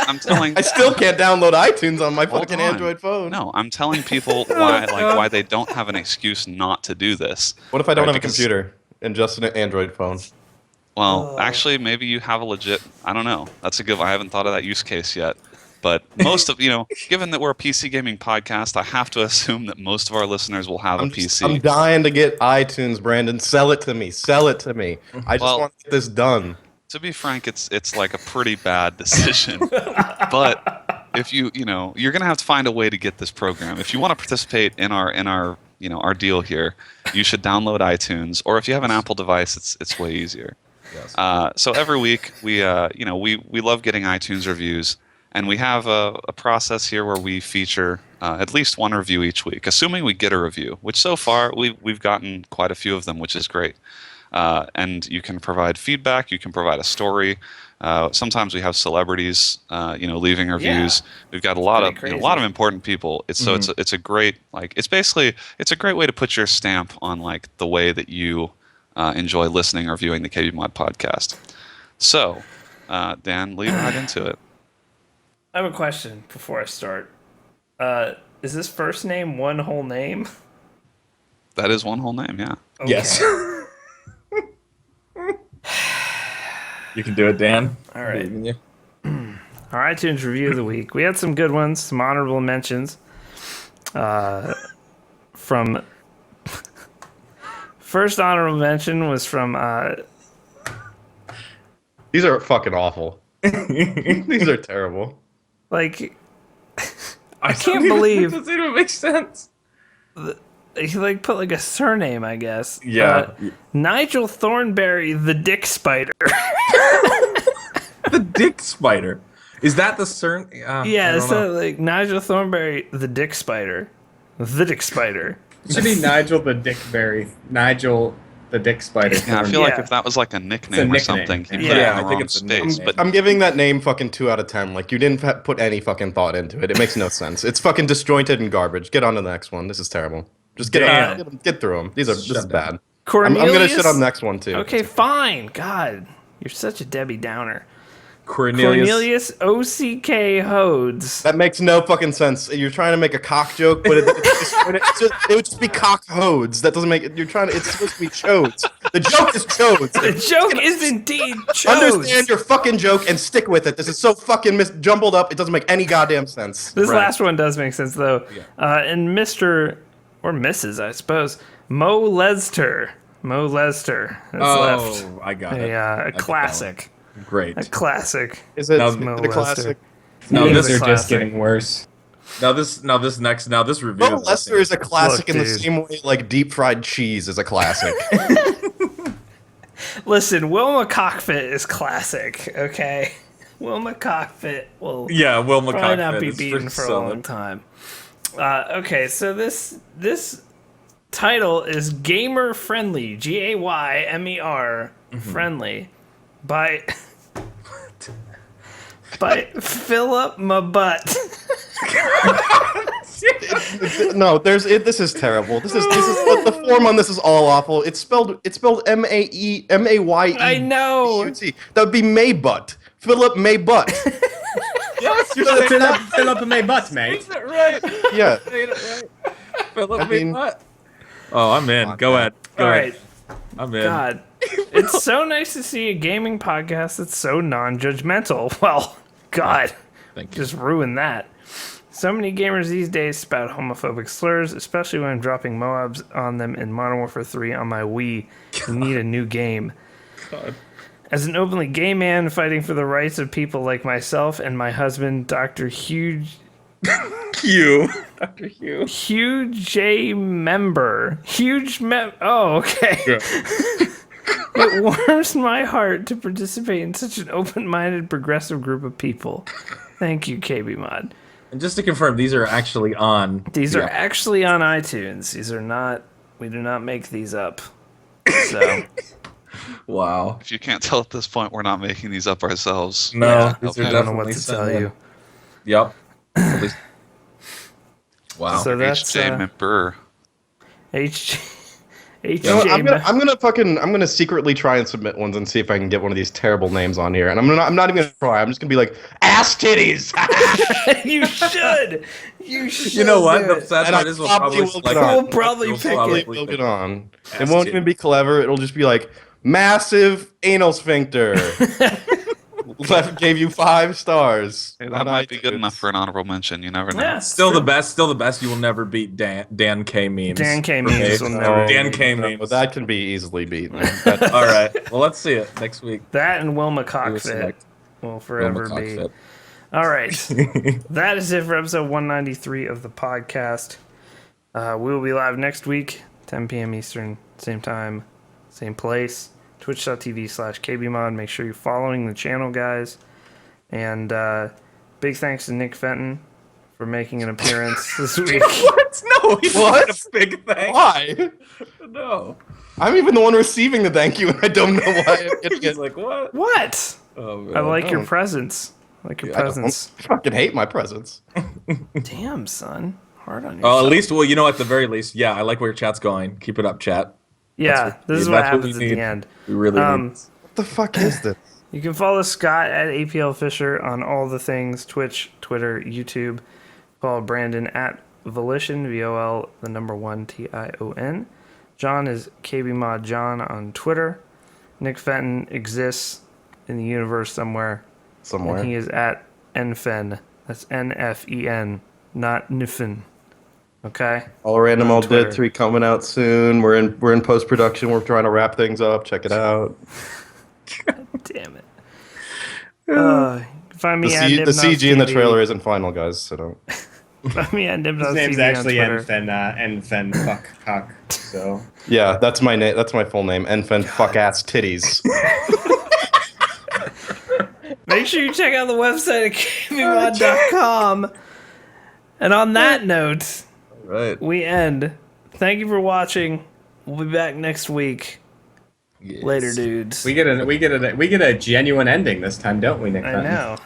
I'm telling. I still can't download iTunes on my Hold fucking on. Android phone. No, I'm telling people why they don't have an excuse not to do this. What if I don't Right, have a because- computer and just an Android phone? Well, actually, maybe you have a legit. I don't know. That's a good. I haven't thought of that use case yet. But most of given that we're a PC gaming podcast, I have to assume that most of our listeners will have a PC. I'm dying to get iTunes, Brandon. Sell it to me. Sell it to me. I just Well- want to get this done. To be frank, it's like a pretty bad decision. But if you're gonna have to find a way to get this program. If you want to participate in our our deal here, you should download iTunes. Or if you have an Apple device, it's way easier. Yes. So every week we love getting iTunes reviews, and we have a process here where we feature at least one review each week, assuming we get a review. Which so far we've gotten quite a few of them, which is great. And you can provide feedback. You can provide a story. Sometimes we have celebrities, leaving reviews. Yeah. We've got a lot Pretty of important people. It's a great it's a great way to put your stamp on like the way that you enjoy listening or viewing the KBMOD podcast. So, Dan, lead right into it. I have a question before I start. Is this first name one whole name? That is one whole name, yeah. Okay. Yes. You can do it, Dan. All right. Believe in you. Our iTunes review of the week. We had some good ones, some honorable mentions. From first honorable mention was from These are fucking awful. These are terrible. like I can't believe It doesn't even make sense. he like put like a surname, I guess. Yeah. Nigel Thornberry, the Dick Spider. The Dick Spider. Is that the surname? Yeah, so like Nigel Thornberry, the Dick Spider. The Dick Spider. It should be Nigel the Dickberry. Nigel the Dick Spider. Yeah, I feel like if that was like a nickname or something, he put it in the wrong space. But I'm giving that name fucking 2 out of 10. Like, you didn't put any fucking thought into it. It makes no sense. It's fucking disjointed and garbage. Get on to the next one. This is terrible. Just get through them. This is bad. I'm gonna shit on the next one too. Okay, fine. God, you're such a Debbie Downer. Cornelius O.C.K. Hodes. That makes no fucking sense. You're trying to make a cock joke, but it would just be cock hodes. That doesn't make it. You're trying to. It's supposed to be chodes. The joke is chodes. The joke is indeed chodes. Understand your fucking joke and stick with it. This is so fucking jumbled up. It doesn't make any goddamn sense. This last one does make sense though. Yeah. And Mr. or Mrs. I suppose Mo Lester. Mo Lester has left. I got it. A classic. Great. A classic. Is it a classic? No, these are just getting worse. This review. Mo Lester is a classic in the same way like deep fried cheese is a classic. Listen, Wilma Cockfit is classic, okay? Wilma Cockfit will Wilma probably Cockfit not be beaten for a long time. Okay, so this title is Gamer Friendly, Gaymer friendly, by Philip Mabutt. No, this is terrible. This is the form on this is all awful. It's spelled Maye. I know. That would be Maybutt. Philip Maybutt. Yes, you're Philip Maybutt, mate. Is it right? Yeah. Philip Maybutt. Oh, I'm in. Go ahead. All right. I'm in. God, it's so nice to see a gaming podcast that's so non-judgmental. Well, God, Thank you. Just ruined that. So many gamers these days spout homophobic slurs, especially when I'm dropping Moabs on them in Modern Warfare 3 on my Wii. You need a new game. God. As an openly gay man fighting for the rights of people like myself and my husband, Dr. Hugh J. Member. Oh, okay. Yeah. It warms my heart to participate in such an open-minded, progressive group of people. Thank you, KBMOD. And just to confirm, these are actually on. These are actually on iTunes. These are not. We do not make these up. So. Wow. If you can't tell at this point, we're not making these up ourselves. No, these are I don't know what to tell you. Yep. Wow. So that's HJ Member. I'm gonna secretly try and submit ones and see if I can get one of these terrible names on here. And I'm not even gonna try. I'm just gonna be like ass titties. You should. You should. You know what? The sad part is we'll probably pick it. We'll get on. It won't even be clever. It'll just be like massive anal sphincter. Gave you 5 stars. Hey, that might be good enough for an honorable mention. You never know. Yeah, still the best. You will never beat Dan K memes. Dan K memes will never. Dan K memes. Well, that can be easily beaten. All right. Well, let's see it next week. That and Wilma Cockfit will forever be. All right. That is it for episode 193 of the podcast. We will be live next week, 10 p.m. Eastern, same time, same place. Twitch.tv/KBMOD. Make sure you're following the channel, guys. And big thanks to Nick Fenton for making an appearance this week. What? No, he's not a big thanks. Why? No. I'm even the one receiving the thank you, and I don't know why. He's like, what? What? Oh, man. I like your presence. I fucking hate my presence. Damn, son. Hard on yourself. Oh, at least, well, at the very least, yeah, I like where your chat's going. Keep it up, chat. Yeah, this is what happens at the end. We really need. What the fuck is this? You can follow Scott at APL Fisher on all the things, Twitch, Twitter, YouTube. Follow Brandon at Volition, VOL1TION. John is KBMOD John on Twitter. Nick Fenton exists in the universe somewhere. And he is at Nfen. That's NFEN, not Nifen. Okay. All Random All Dead 3 coming out soon. We're in post production. We're trying to wrap things up. Check it out. God damn it. Find me the CG in the trailer isn't final, guys. So don't. Find me at His name's actually Enfen fuck cock. So yeah, that's my name. That's my full name. Enfen fuck ass titties. Make sure you check out the website at KBMOD.com. And on that note, we end. Thank you for watching. We'll be back next week. Yes. Later, dudes. We get a genuine ending this time, don't we, Nick? I know.